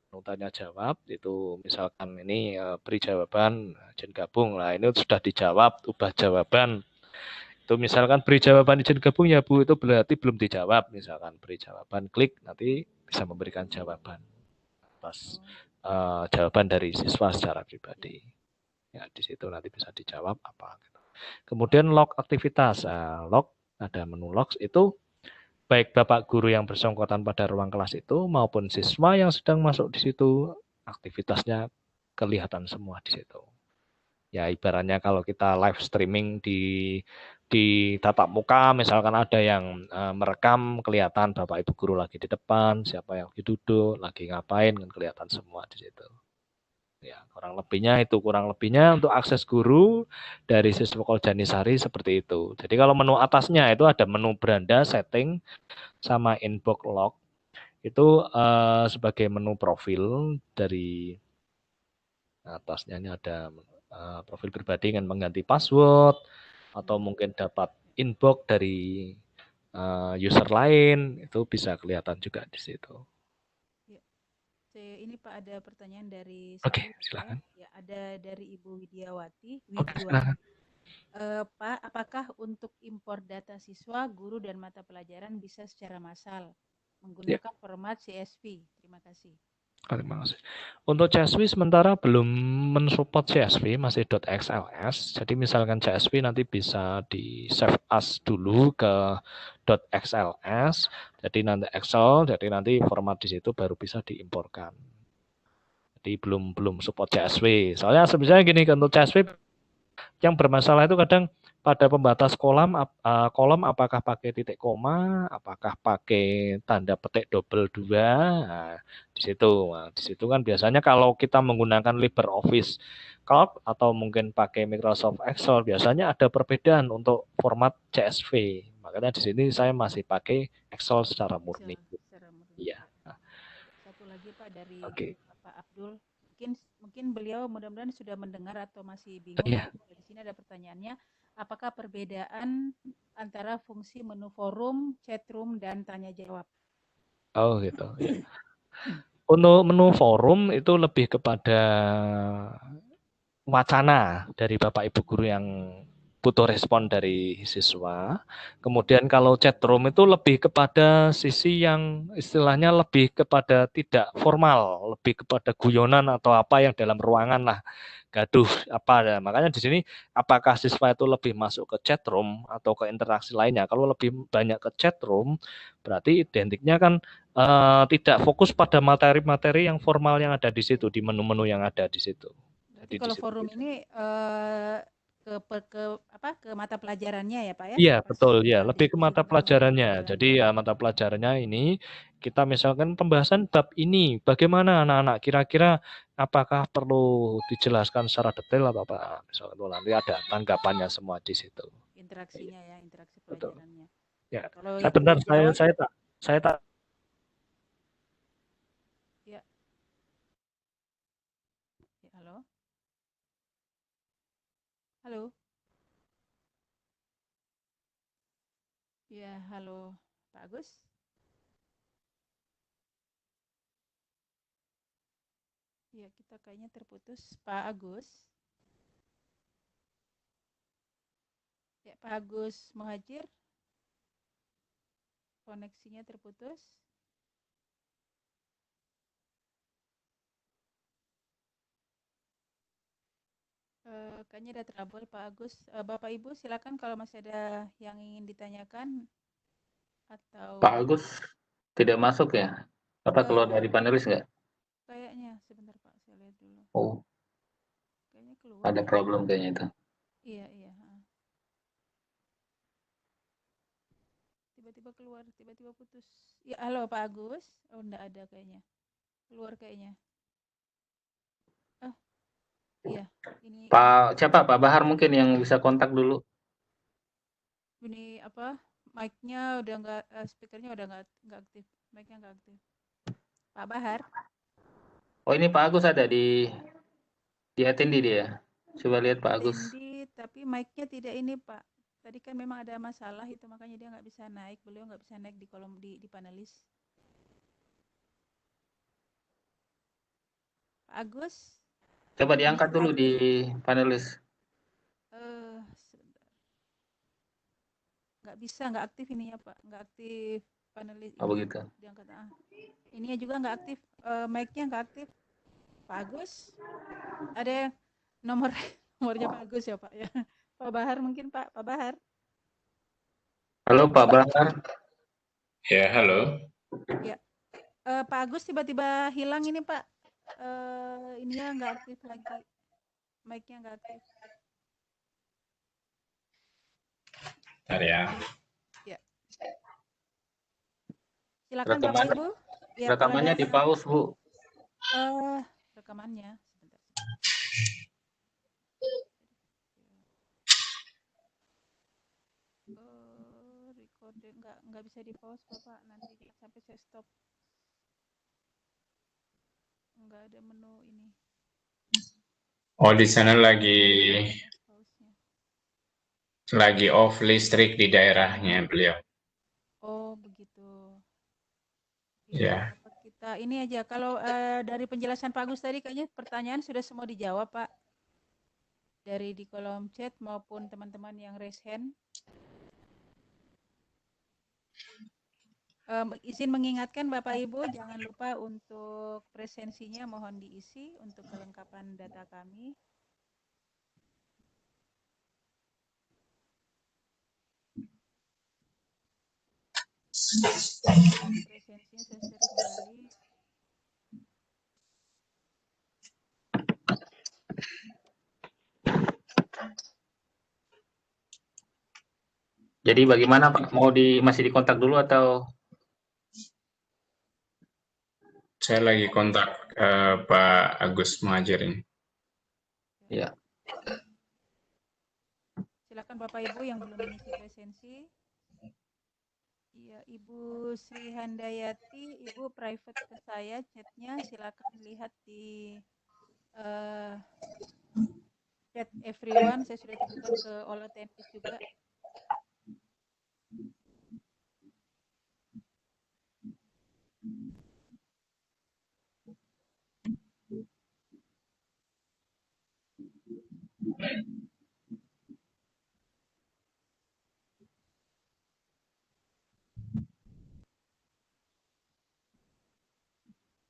menu tanya jawab itu misalkan ini beri jawaban, izin gabung. Nah, ini sudah dijawab, ubah jawaban. Itu misalkan beri jawaban izin gabung ya Bu, itu berarti belum dijawab. Misalkan beri jawaban, klik nanti bisa memberikan jawaban atas jawaban dari siswa secara pribadi. Ya, di situ nanti bisa dijawab apa. Kemudian log aktivitas. Log ada menu logs itu baik Bapak Guru yang bersangkutan pada ruang kelas itu maupun siswa yang sedang masuk di situ, aktivitasnya kelihatan semua di situ. Ya ibaratnya kalau kita live streaming di tatap muka, misalkan ada yang merekam, kelihatan Bapak Ibu Guru lagi di depan, siapa yang lagi duduk, lagi ngapain, kan kelihatan semua di situ. Ya, kurang lebihnya untuk akses guru dari Siswokol Janisari seperti itu. Jadi kalau menu atasnya itu ada menu beranda, setting, sama inbox log. Itu sebagai menu profil dari atasnya ini ada profil pribadi dengan mengganti password atau mungkin dapat inbox dari user lain, itu bisa kelihatan juga di situ. Ini Pak ada pertanyaan dari Oke, saya. silakan. Ya, ada dari Ibu Widiawati. Oke, silakan. Pak, apakah untuk impor data siswa, guru dan mata pelajaran bisa secara massal menggunakan format CSV? Terima kasih. Terima kasih. Untuk CSV sementara belum mensupport CSV, masih .xls. Jadi misalkan CSV nanti bisa di save as dulu ke .xls. Jadi nanti Excel, jadi nanti format di situ baru bisa diimporkan. Jadi belum support CSV. Soalnya sebenarnya gini, untuk CSV yang bermasalah itu kadang pada pembatas kolom apakah pakai titik koma, apakah pakai tanda petik double 2. Nah, di situ kan biasanya kalau kita menggunakan LibreOffice Calc atau mungkin pakai Microsoft Excel biasanya ada perbedaan untuk format CSV. Makanya di sini saya masih pakai Excel secara murni. Iya. Satu lagi Pak dari Oke. Pak Abdul. Mungkin beliau mudah-mudahan sudah mendengar atau masih bingung. Iya. Di sini ada pertanyaannya, apakah perbedaan antara fungsi menu forum, chatroom, dan tanya jawab? Oh gitu. Ya. Untuk menu forum itu lebih kepada wacana dari Bapak Ibu Guru yang butuh respon dari siswa. Kemudian kalau chatroom itu lebih kepada sisi yang istilahnya lebih kepada tidak formal, lebih kepada guyonan atau apa yang dalam ruangan lah. Gaduh apa. Makanya di sini apakah siswa itu lebih masuk ke chatroom atau ke interaksi lainnya. Kalau lebih banyak ke chatroom berarti identiknya kan tidak fokus pada materi-materi yang formal yang ada di situ, di menu-menu yang ada di situ. Jadi kalau forum ini ke mata pelajarannya ya Pak ya? Iya betul ya, lebih ke mata pelajarannya. Jadi ya mata pelajarannya ini kita misalkan pembahasan bab ini, bagaimana anak-anak kira-kira apakah perlu dijelaskan secara detail atau apa? Misalkan itu nanti ada tanggapannya semua di situ. Interaksinya ya, interaksi Betul. pelajarannya. Ya. Kalau Bentar, saya tak. Ya. Ya, halo. Halo. Ya, halo Pak Agus. Ya, kita kayaknya terputus Pak Agus. Ya, Pak Agus Muhajir. Koneksinya terputus. Kayaknya ada trouble Pak Agus. Bapak Ibu silakan kalau masih ada yang ingin ditanyakan atau Pak Agus tidak masuk ya? Apa keluar dari panelis nggak? kayaknya sebentar Pak, saya lihat dulu. Oh, Kayaknya keluar. ada problem kayaknya itu. Iya. tiba-tiba keluar, tiba-tiba putus. Ya, halo Pak Agus. Oh, enggak ada kayaknya. Keluar kayaknya. Oh, iya. Ini Siapa Pak Bahar mungkin yang bisa kontak dulu. ini apa? Mic-nya udah enggak, speaker-nya udah enggak aktif. Mic-nya enggak aktif. Pak Bahar. Oh ini Pak Agus ada di attendee dia. Coba lihat Pak Agus. Attendee, tapi mic-nya tidak ini Pak. Tadi kan memang ada masalah itu, makanya dia nggak bisa naik. Beliau nggak bisa naik di kolom di panelis. Pak Agus. Coba diangkat dulu di panelis. Sebentar. Nggak bisa, nggak aktif ininya Pak. Nggak aktif panelis. Oh begitu. Diangkat. Ininya juga nggak aktif. Mic-nya nggak aktif. Pak Agus. Ada nomornya Pak Agus ya Pak ya. Pak Bahar mungkin Pak. Pak Bahar. Halo Pak Bahar. Ya, halo. Ya. Pak Agus tiba-tiba hilang ini Pak. Ininya nggak aktif lagi. Mic-nya nggak aktif. Bentar ya. Ya. Silakan Bapak Ibu. Ya, Rekamannya di pause Bu. Rekamannya sebentar. Recording nggak bisa di pause Bapak, nanti sampai saya stop. Nggak ada menu ini. Oh, di sana lagi off listrik di daerahnya beliau. Oh, begitu. Ya. Kita ini aja, kalau dari penjelasan Pak Agus tadi kayaknya pertanyaan sudah semua dijawab Pak. Dari di kolom chat maupun teman-teman yang raise hand. Izin mengingatkan Bapak Ibu, jangan lupa untuk presensinya mohon diisi untuk kelengkapan data kami. Presensinya saya share kembali. Jadi bagaimana Pak? Masih dikontak dulu atau? Saya lagi kontak Pak Agus Muhajir ini. Ya. Silakan Bapak Ibu yang belum mengisi presensi. Iya, Ibu Sri Handayati, Ibu private ke saya chatnya, silakan lihat di chat everyone. Saya sudah tunjukkan ke all attendees juga.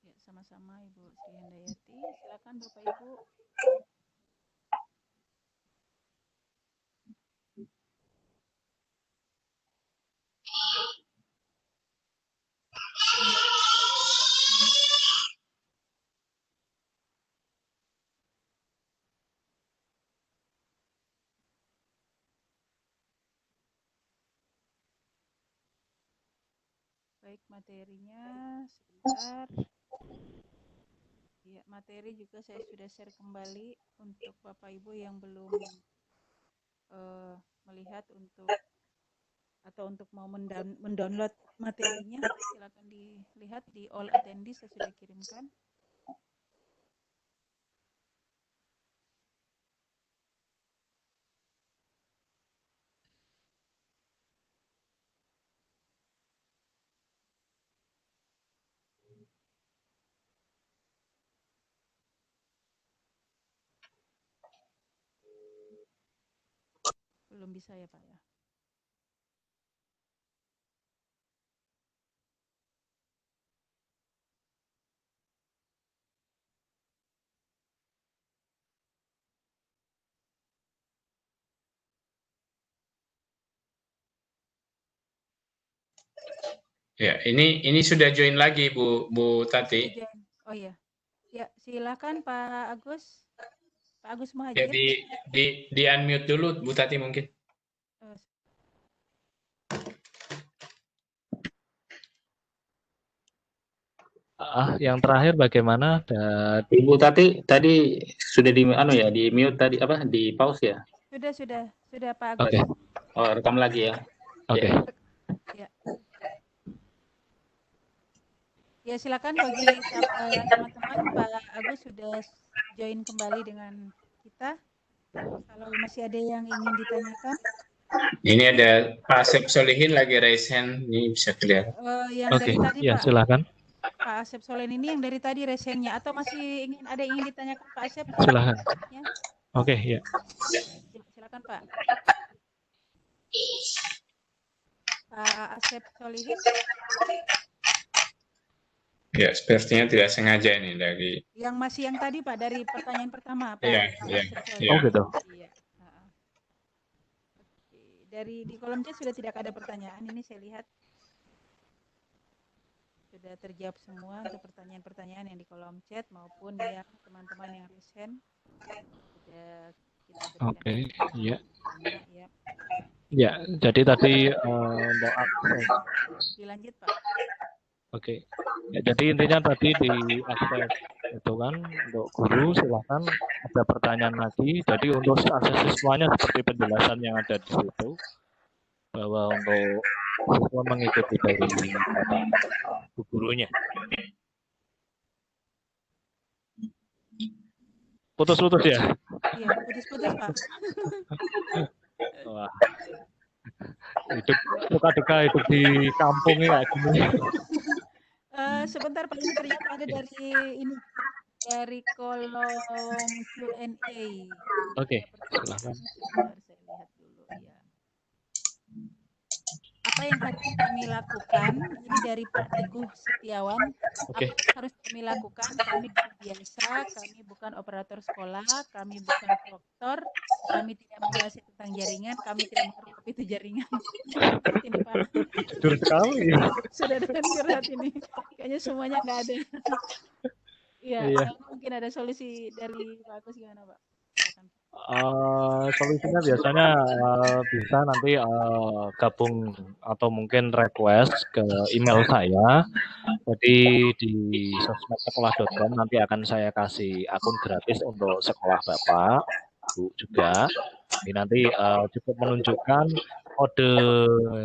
Ya, sama-sama Ibu Sri Handayati. Silakan Bapak Ibu. Baik, materinya sebentar. Ya, materi juga saya sudah share kembali untuk Bapak Ibu yang belum melihat untuk mau mendownload materinya, silakan dilihat di all attendees saya sudah kirimkan. Belum bisa ya Pak ya. Ya, ini sudah join lagi Bu Tati. Oh iya. Ya, silakan Pak Agus. Pak Agus Ya, Muhajir. di unmute dulu Bu Tati mungkin. Yang terakhir bagaimana? Ibu tadi sudah di mute tadi apa di pause ya? Sudah Pak Agus. Oke. Oh, rekam lagi ya. Oke. Ya. Ya silakan bagi teman-teman, Pak Agus sudah join kembali dengan kita. Kalau masih ada yang ingin ditanyakan. Ini ada Pak Asep Solihin lagi raise hand, ini bisa kelihatan. Yang Oke, dari tadi ya Pak. silakan. Pak Asep Solihin ini yang dari tadi raise hand-nya atau masih ingin ditanyakan Pak Asep? Silakan. Oke, ya. Silakan Pak. Pak Asep Solihin. Ya, sepertinya tidak sengaja ini dari. Yang masih yang tadi Pak dari pertanyaan pertama Pak. Iya. Oh gitu. Iya. Oke. Di kolom chat sudah tidak ada pertanyaan. Ini saya lihat sudah terjawab semua untuk pertanyaan-pertanyaan yang di kolom chat maupun yang teman-teman yang recent sudah kita berikan. Oke, iya. Ya. Ya, jadi tadi untuk akses. Dilanjut Pak. Oke. Ya, jadi intinya tadi di akses itu kan untuk guru silahkan ada pertanyaan lagi. Jadi untuk akses siswanya seperti penjelasan yang ada di situ bahwa untuk siswa mengikuti dari gurunya. Putus-putus ya? Iya, putus-putus Pak. Wah. Hidup suka duka hidup di kampung ya kayak gini. Sebentar Pak, ini ternyata ada dari kolom Q&A. Oke, silakan. Sebentar, saya lihat dulu ya. Apa yang harus kami lakukan? Ini dari Pak Teguh Setiawan. Oke. Apa yang harus kami lakukan? Kami biasa, kami bukan operator sekolah, kami bukan dokter, kami tidak menguasai tentang jaringan, kami tidak mengerti apa itu jaringan. Ini Pak. Jujur sekali. Sudah dengan curhat ini. Kayaknya semuanya nggak ada. Iya. Mungkin ada solusi dari Pak Agus gimana Pak? Solusinya biasanya bisa nanti gabung atau mungkin request ke email saya. Jadi di sosmedsekolah.com nanti akan saya kasih akun gratis untuk sekolah Bapak, Bu juga. Jadi nanti cukup menunjukkan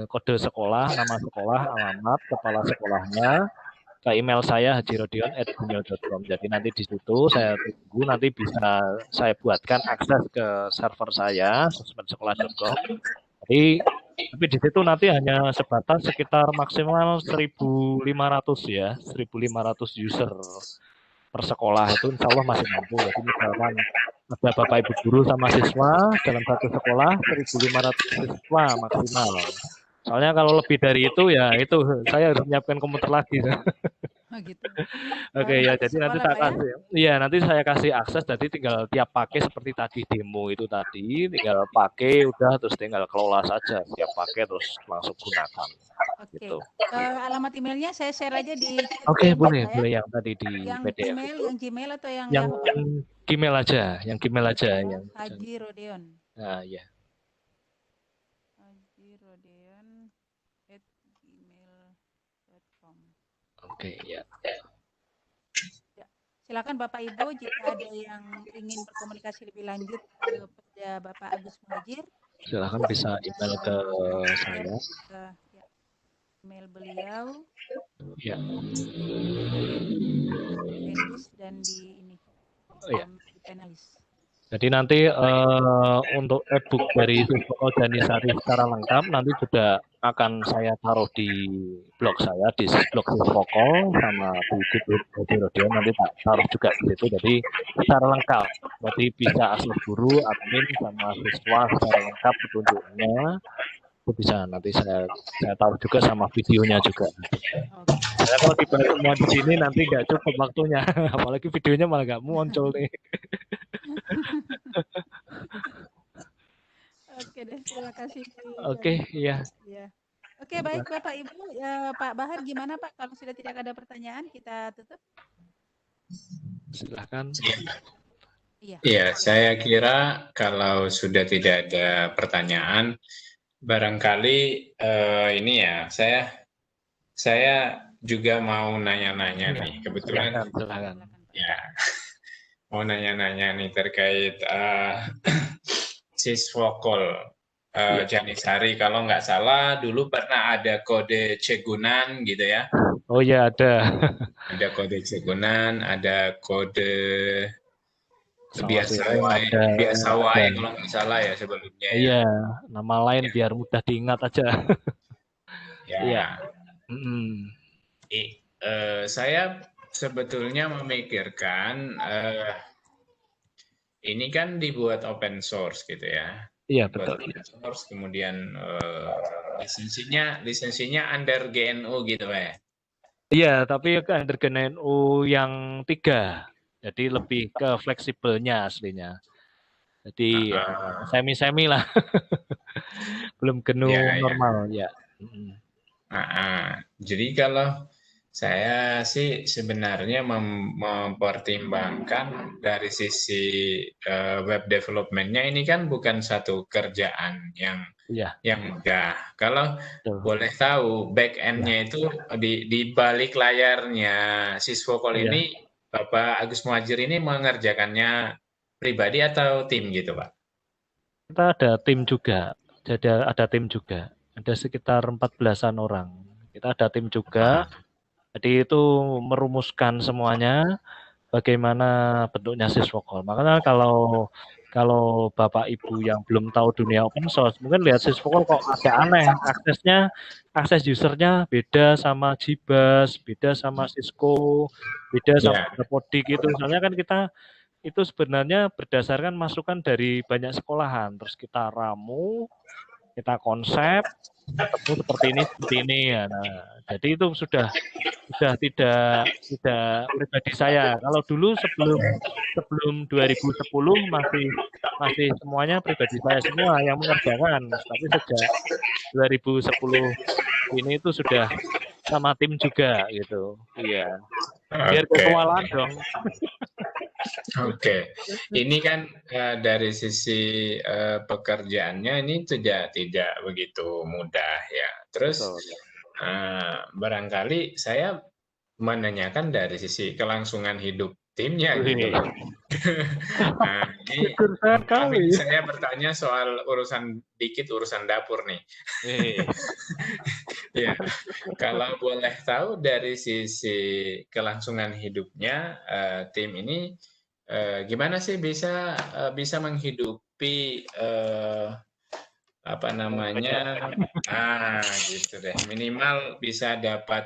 kode sekolah, nama sekolah, alamat, kepala sekolahnya, ke email saya hajirodion@gmail.com. Jadi nanti di situ saya tunggu, nanti bisa saya buatkan akses ke server saya sosmedsekolah.com. Tapi di situ nanti hanya sebatas sekitar maksimal 1.500 ya, 1.500 user per sekolah itu insya Allah masih mampu. Jadi misalkan ada Bapak Ibu guru sama siswa dalam satu sekolah 1.500 siswa maksimal. Soalnya kalau lebih dari itu ya itu saya harus menyiapkan komputer lagi. Oh gitu. Oke ya, jadi nanti saya kasih. Iya, nanti saya kasih akses. Jadi tinggal tiap pakai seperti tadi demo itu tadi, tinggal pakai udah terus tinggal kelola saja. Tiap pakai terus langsung gunakan. Oke. Gitu. Alamat emailnya saya share aja di. Oke, boleh yang tadi di yang PDF. Yang Gmail atau yang Gmail aja, yang Gmail aja yang Haji Rodeon. Nah, ya. hajirodeon@gmail.com. Oke, ya. Silakan Bapak Ibu jika ada yang ingin berkomunikasi lebih lanjut kepada Bapak Agus Muhajir. Silakan bisa email ke saya. Email beliau. Ya. Dan di ini. Ya. Di panelis. Jadi nanti untuk e-book dari Siswoko Janisari secara lengkap nanti juga akan saya taruh di blog saya, di blog Siswoko sama di Rodeon nanti tak taruh juga di situ. Jadi secara lengkap, berarti bisa akses guru, admin sama siswa secara lengkap petunjuknya. Itu bisa nanti saya taruh juga sama videonya juga. Saya kalau dibahas semua di sini nanti nggak cukup waktunya, apalagi videonya malah nggak muncul nih. Oke deh, terima kasih. Oke, iya. Oke, baik Bapak Ibu. Pak Bahar gimana Pak? Kalau sudah tidak ada pertanyaan, kita tutup. Silakan. Iya, saya kira kalau sudah tidak ada pertanyaan, barangkali ini ya, saya juga mau nanya-nanya Iya, nih. Kebetulan silakan. Silakan, Pak. ya mau nanya-nanya nih terkait siswokol Iya. Janisari. Kalau nggak salah dulu pernah ada kode cegunan gitu ya. Oh ya ada. Ada kode cegunan, ada kode biasa Sawasiro wae, ada. biasa wae kalau nggak salah ya sebelumnya ya. Iya, nama lain biar mudah diingat aja. Ya. Iya. Mm-mm. Saya sebetulnya memikirkan ini kan dibuat open source gitu ya. Iya, Buat betul. open source, kemudian lisensinya under GNU gitu ya. Iya, tapi under GNU yang 3. Jadi lebih ke fleksibelnya aslinya. Jadi semi-semi lah. Belum GNU Ya, ya. normal ya. Mm-mm. Jadi kalau saya sih sebenarnya mempertimbangkan dari sisi web development-nya ini kan bukan satu kerjaan yang Iya, mudah. Kalau betul. boleh tahu back end-nya itu di balik layarnya Siswokol Iya. ini Bapak Agus Muhajir ini mengerjakannya pribadi atau tim gitu, Pak? Kita ada tim juga. Jadi ada tim juga. Ada sekitar 14-an orang. Kita ada tim juga. Jadi itu merumuskan semuanya bagaimana bentuknya Siswokol. Makanya kalau Bapak Ibu yang belum tahu dunia open source, mungkin lihat Siswokol kok agak aneh. Akses usernya beda sama Jibas, beda sama Cisco, beda sama Dapodik gitu. Soalnya kan kita itu sebenarnya berdasarkan masukan dari banyak sekolahan. Terus kita ramu, kita konsep, ketemu seperti ini ya. Nah, jadi itu sudah tidak pribadi saya. Kalau dulu sebelum 2010 masih semuanya pribadi saya semua yang mengerjakan. Tapi sejak 2010 ini itu sudah sama tim juga gitu. Iya. Biar kewalahan dong. Oke, ini kan dari sisi pekerjaannya ini tidak begitu mudah ya. Terus barangkali saya menanyakan dari sisi kelangsungan hidup timnya gitu. Nah, ini saya bertanya soal urusan dapur nih. Ya, kalau boleh tahu dari sisi kelangsungan hidupnya tim ini gimana sih bisa menghidupi apa namanya gitu deh, minimal bisa dapat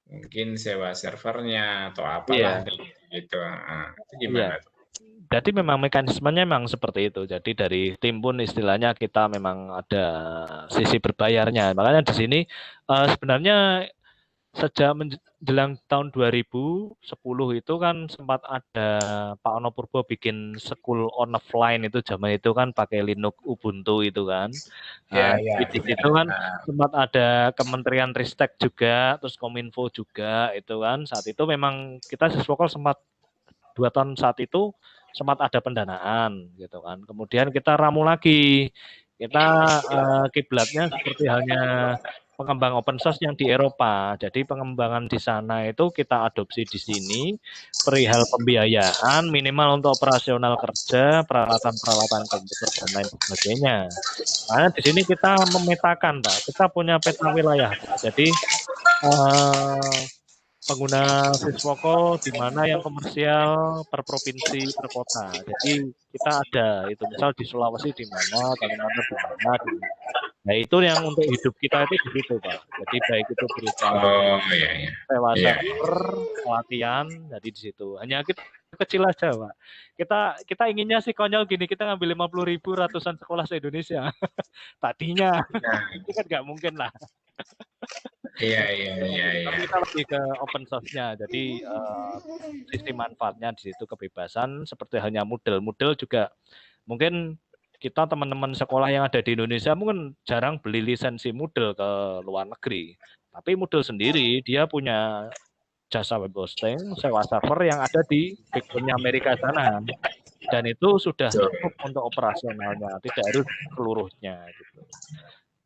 mungkin sewa servernya atau apalah gitu. Itu gimana? Jadi memang mekanismenya memang seperti itu. Jadi dari tim pun istilahnya kita memang ada sisi berbayarnya. Makanya di sini sebenarnya sejak menjelang tahun 2010 itu kan sempat ada Pak Ono Purbo bikin school on offline itu zaman itu kan pakai Linux Ubuntu itu kan. Di situ kan sempat ada Kementerian Ristek juga, terus Kominfo juga itu kan. Saat itu memang kita Siswokol sempat 2 tahun saat itu sempat ada pendanaan gitu kan. Kemudian kita ramu lagi. Kita kiblatnya seperti halnya pengembang open source yang di Eropa. Jadi pengembangan di sana itu kita adopsi di sini, perihal pembiayaan minimal untuk operasional kerja, peralatan-peralatan komputer dan lain sebagainya. Nah, di sini kita memetakan, Pak. Kita punya peta wilayah, Pak. Jadi pengguna Siswokol di mana yang komersial per provinsi per kota. Jadi kita ada itu misal di Sulawesi di mana, Kalimantan di mana. Nah itu yang untuk hidup kita itu di situ Pak. Jadi baik itu berupa sewa server, pelatihan, jadi di situ. Hanya kita kecil aja Pak. Kita inginnya sih konyol gini, kita ngambil 50.000 ratusan sekolah se-Indonesia. Tadinya, itu kan nggak mungkin lah. Iya. Tapi kita lebih ke open source-nya. Jadi sisi manfaatnya di situ kebebasan seperti hanya Moodle juga mungkin kita teman-teman sekolah yang ada di Indonesia mungkin jarang beli lisensi Moodle ke luar negeri. Tapi Moodle sendiri dia punya jasa web hosting, sewa server yang ada di backbone-nya Amerika sana. Dan itu sudah cukup untuk operasionalnya, tidak harus seluruhnya gitu.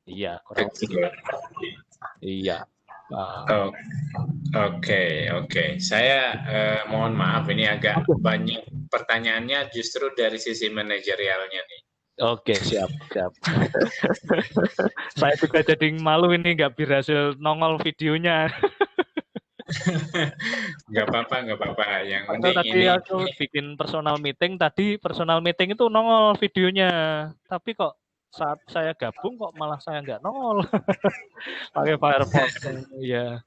Iya, kurang lebih. Iya. Oh, Oke. Saya mohon maaf ini agak banyak pertanyaannya justru dari sisi manajerialnya nih. Oke, siap. Saya juga jadi malu ini nggak berhasil nongol videonya. Nggak apa-apa. Yang penting Tadi ini aku bikin personal meeting itu nongol videonya. Tapi kok saat saya gabung kok malah saya nggak nongol. Pakai Firefox. Iya.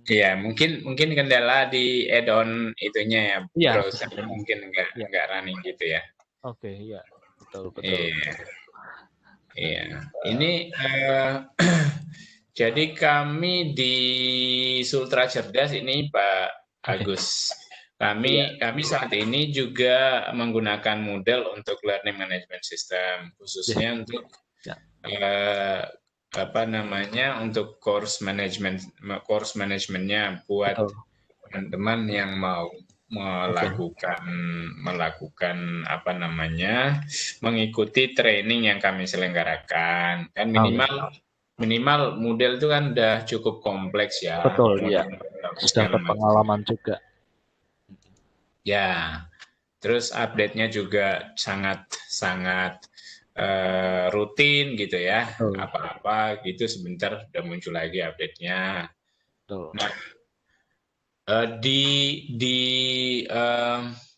Iya, mungkin kendala di add-on itunya ya, Iya, browser mungkin nggak running gitu ya. Oke, iya. Betul. Iya. Ini jadi kami di Sultra Cerdas ini Pak Agus. Kami saat ini juga menggunakan model untuk learning management system, khususnya untuk untuk course manajemennya buat teman-teman yang mau melakukan mengikuti training yang kami selenggarakan. Kan minimal model itu kan udah cukup kompleks ya. Betul, ya. Sudah berpengalaman juga. Ya. Terus update-nya juga sangat rutin gitu ya. Apa-apa gitu sebentar udah muncul lagi update-nya. Nah,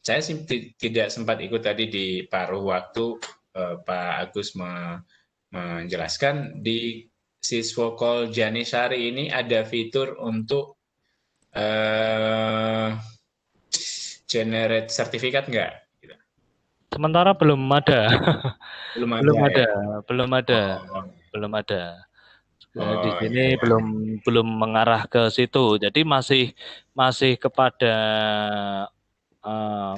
saya tidak sempat ikut tadi di paruh waktu Pak Agus menjelaskan di Siswokol Janisari ini ada fitur untuk generate sertifikat nggak? Sementara belum ada. Belum ada. Di sini belum mengarah ke situ. Jadi masih kepada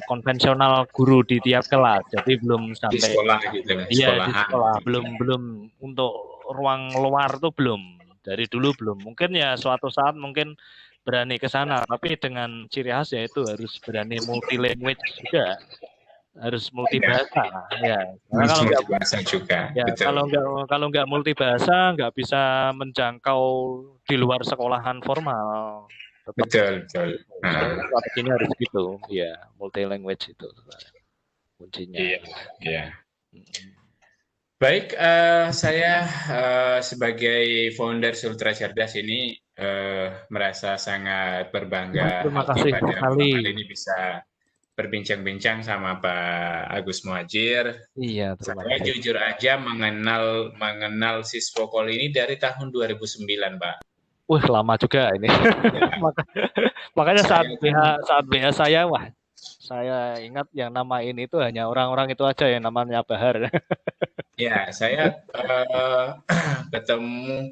konvensional guru di tiap kelas. Jadi belum sampai di sekolah gitu. Iya, di sekolah. Belum untuk ruang luar tuh belum. Dari dulu belum. Mungkin ya suatu saat mungkin berani ke sana, tapi dengan ciri khas yaitu harus berani multi language juga. Harus multibahasa ya. Kalau nggak bahasa juga. Ya, kalau nggak multibahasa nggak bisa menjangkau di luar sekolahan formal. Betul. Strateginya harus gitu, ya multi language itu kuncinya. Iya. Baik, saya sebagai founder Sultra Cerdas ini merasa sangat berbangga. Terima kasih sekali. Ini bisa berbincang-bincang sama Pak Agus Muhajir. Iya, saya jujur aja mengenal Siswokol ini dari tahun 2009, Pak. Wah, lama juga ini. Ya. Makanya saat BH saya, saya ingat yang nama ini itu hanya orang-orang itu aja yang namanya Bahar. Ya, saya ketemu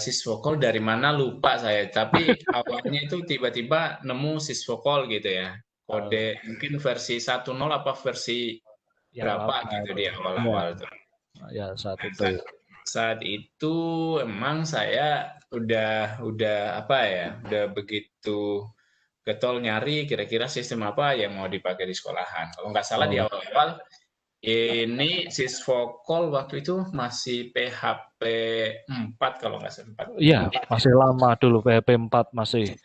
Siswokol dari mana lupa saya, tapi awalnya itu tiba-tiba nemu Siswokol gitu ya. Kode mungkin versi 1.0 apa versi berapa gitu di awal-awal tuh. Ya, saat itu emang saya udah begitu getol nyari kira-kira sistem apa yang mau dipakai di sekolahan. Kalau nggak salah di awal-awal ini Siswokol waktu itu masih PHP 4 kalau nggak salah. Iya, masih lama dulu PHP 4 masih.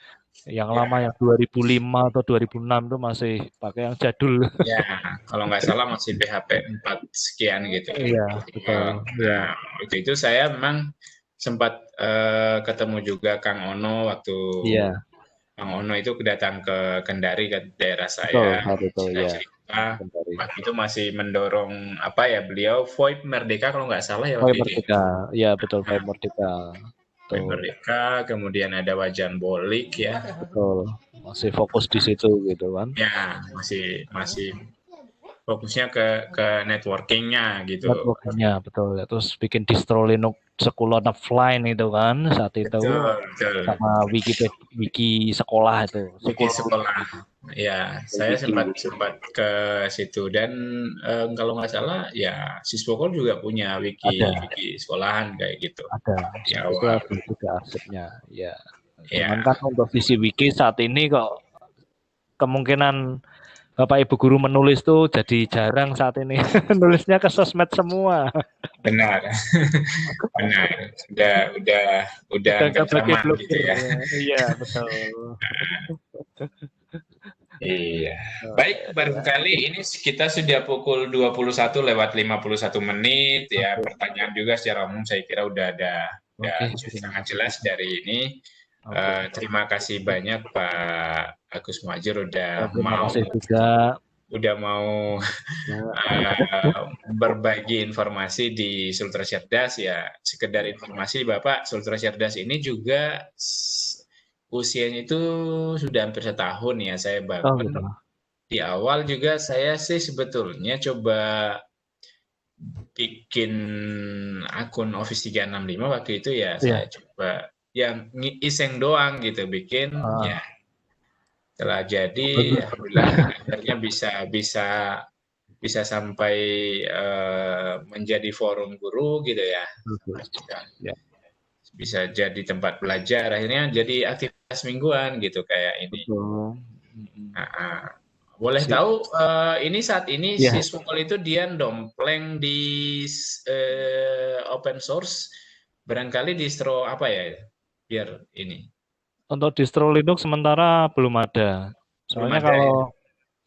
Yang lama yang 2005 atau 2006 itu masih pakai yang jadul. Ya, kalau nggak salah masih PHP 4 sekian gitu. Iya, betul. Nah, waktu itu saya memang sempat ketemu juga Kang Ono waktu Kang Ono itu datang ke Kendari ke daerah saya. Betul, ya. Waktu itu masih mendorong beliau VoIP Merdeka kalau nggak salah ya waktu itu. Ya, betul, VoIP Merdeka. Merdeka, kemudian ada Wajan Bolik ya. Betul. Masih fokus di situ gitu kan. Ya, masih fokusnya ke networking-nya gitu. Networking-nya betul. Terus bikin distro Linux Sekolah offline itu kan saat itu. Betul. Sama wiki sekolah itu. Wiki sekolah. Ya, saya sempat ke situ dan kalau nggak salah ya Siswokol juga punya wiki sekolahan kayak gitu. Ada. Ya, itu juga arsipnya. Ya. Cuman kan untuk visi wiki saat ini kok kemungkinan Bapak Ibu guru menulis tuh jadi jarang saat ini. Nulisnya ke sosmed semua. Benar. Benar. Udah nggak nggak pakai zaman gitu blogger ya. ya. Iya, betul. Iya. Baik, barangkali ini kita sudah pukul 21:51 ya. Oke, Pertanyaan juga secara umum saya kira udah oke, terima sangat kasih. jelas dari ini. Oke. Terima kasih banyak Pak Agus Muhadjir Terima kasih juga. udah mau berbagi informasi di Sultra Cerdas ya. Sekedar informasi Bapak, Sultra Cerdas ini juga usianya itu sudah hampir setahun ya saya Oh gitu. bangun. Di awal juga saya sih sebetulnya coba bikin akun Office 365 waktu itu ya Iya. saya coba yang iseng doang gitu bikin ya. Setelah jadi alhamdulillah akhirnya bisa sampai menjadi forum guru gitu ya. Ya. Bisa jadi tempat belajar akhirnya jadi aktivitas mingguan gitu kayak ini. Betul. Boleh tahu ini saat ini Ya. Siswokol itu dia dompleng di open source barangkali distro apa ya biar ini Untuk distro Linux sementara belum ada. belum Soalnya ada ya. kalau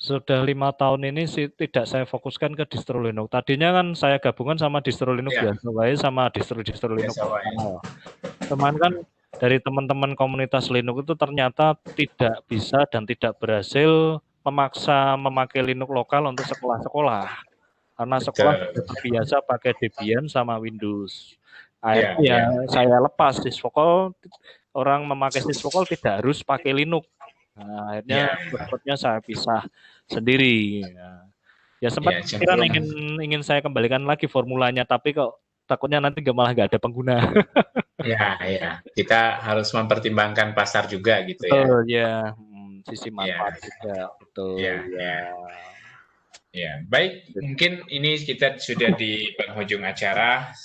sudah 5 tahun ini sih tidak saya fokuskan ke distro Linux. Tadinya kan saya gabungan sama distro Linux Ya. biasa wae sama distro Linux. Biasa wae. Teman kan dari teman-teman komunitas Linux itu ternyata tidak bisa dan tidak berhasil memaksa memakai Linux lokal untuk sekolah-sekolah. Karena sekolah sudah terbiasa pakai Debian sama Windows. Akhirnya saya lepas Sysvokol, orang memakai Sysvokol tidak harus pakai Linux. Nah, akhirnya berikutnya saya pisah sendiri. Ya sempat pikiran ingin saya kembalikan lagi formulanya, tapi kok takutnya nanti malah nggak ada pengguna. Ya, kita harus mempertimbangkan pasar juga gitu ya. Betul ya, sisi manfaat juga betul ya. Ya, baik. Mungkin ini kita sudah di penghujung acara.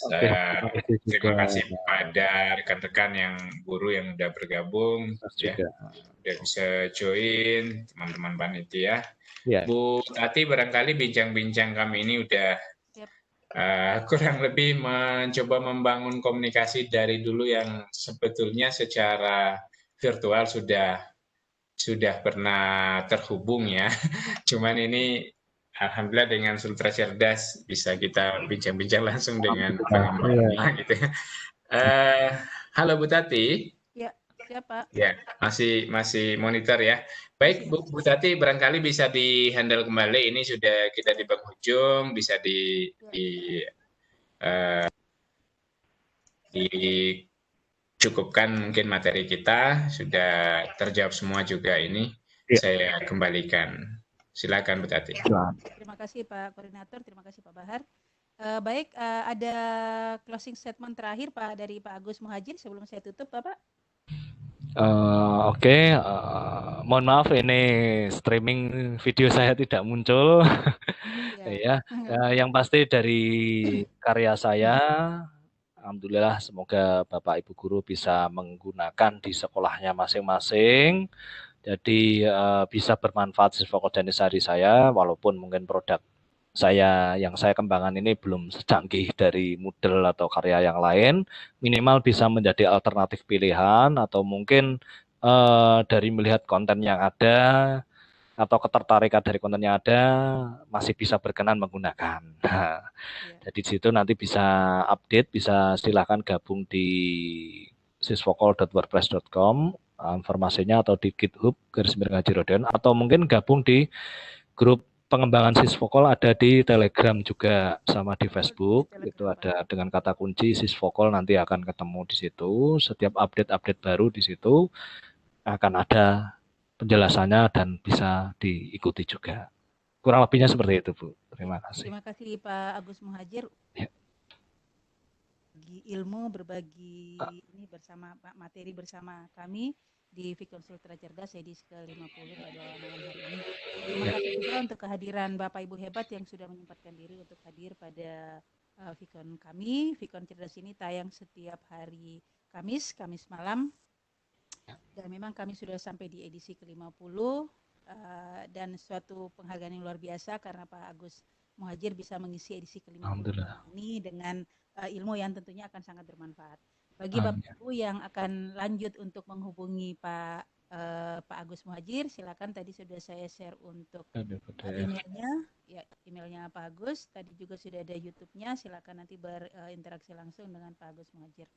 Terima kasih kepada rekan-rekan yang guru yang sudah bergabung, ya, sudah bisa join, teman-teman panitia. Ya. Bu Tati, barangkali bincang-bincang kami ini udah kurang lebih mencoba membangun komunikasi dari dulu yang sebetulnya secara virtual sudah pernah terhubung ya. Cuman ini alhamdulillah dengan Sultra Cerdas bisa kita bincang-bincang langsung dengan pengembangnya gitu. Halo Bu Tati. Ya, siapa? Ya, masih monitor ya. Baik Bu Tati, barangkali bisa di-handle kembali. Ini sudah kita di penghujung, bisa dicukupkan mungkin materi kita sudah terjawab semua juga ini. Saya kembalikan. Silakan Bu Tati. Terima kasih Pak Koordinator, terima kasih Pak Bahar. Baik, ada closing statement terakhir Pak dari Pak Agus Muhadjir sebelum saya tutup Bapak. Oke, mohon maaf ini streaming video saya tidak muncul. Ya, yang pasti dari karya saya, alhamdulillah semoga Bapak Ibu Guru bisa menggunakan di sekolahnya masing-masing. Jadi bisa bermanfaat Sysvokol dan Nisari saya, walaupun mungkin produk saya yang saya kembangkan ini belum secanggih dari Moodle atau karya yang lain, minimal bisa menjadi alternatif pilihan atau mungkin dari melihat konten yang ada atau ketertarikan dari konten yang ada masih bisa berkenan menggunakan. Nah, jadi di situ nanti bisa update, bisa silakan gabung di sysvokol.wordpress.com informasinya atau di GitHub _Haji atau mungkin gabung di grup pengembangan Sysvokol ada di Telegram juga sama di Facebook. Itu ada dengan kata kunci Sysvokol, nanti akan ketemu di situ. Setiap update baru di situ akan ada penjelasannya dan bisa diikuti juga. Kurang lebihnya seperti itu, Bu. Terima kasih. Terima kasih Pak Agus Muhadjir. Ya. Ilmu berbagi ini bersama materi bersama kami di Vicon Sultra Cerdas edisi ke-50 pada malam hari ini. Terima kasih juga untuk kehadiran Bapak Ibu hebat yang sudah menyempatkan diri untuk hadir pada Vicon kami. Vicon Cerdas ini tayang setiap hari Kamis malam. Dan memang kami sudah sampai di edisi ke-50 dan suatu penghargaan yang luar biasa karena Pak Agus Muhadjir bisa mengisi edisi ke-50 ini dengan ilmu yang tentunya akan sangat bermanfaat. Bagi Bapak Ibu yang akan lanjut untuk menghubungi Pak Agus Muhajir, silakan tadi sudah saya share untuk emailnya, ya emailnya Pak Agus. Tadi juga sudah ada YouTube-nya, silakan nanti berinteraksi langsung dengan Pak Agus Muhajir.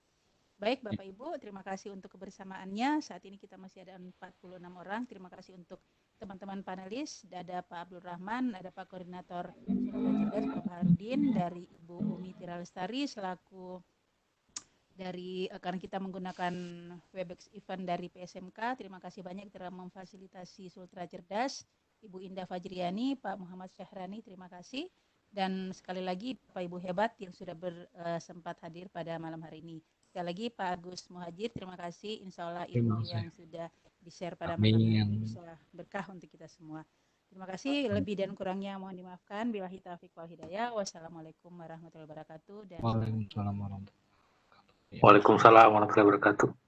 Baik Bapak Ibu, terima kasih untuk kebersamaannya. Saat ini kita masih ada 46 orang. Terima kasih untuk teman-teman panelis. Ada Pak Abdul Rahman, ada Pak Koordinator Surat Cerdas, Pak Harudin, dari Ibu Umi Tiralestari selaku dari karena kita menggunakan Webex event dari PSMK. Terima kasih banyak telah memfasilitasi Sultra Cerdas. Ibu Indah Fajriani, Pak Muhammad Syahrani, terima kasih. Dan sekali lagi Bapak Ibu hebat yang sudah sempat hadir pada malam hari ini. Sekali lagi Pak Agus Muhajir, terima kasih. Insya Allah ilmu yang sudah di-share pada malam ini bisa berkah untuk kita semua. Terima kasih. Lebih dan kurangnya mohon dimaafkan. Billahi taufiq wal hidayah. Wassalamualaikum warahmatullahi wabarakatuh. Dan Waalaikumsalam warahmatullahi wabarakatuh. Waalaikumsalam warahmatullahi wabarakatuh.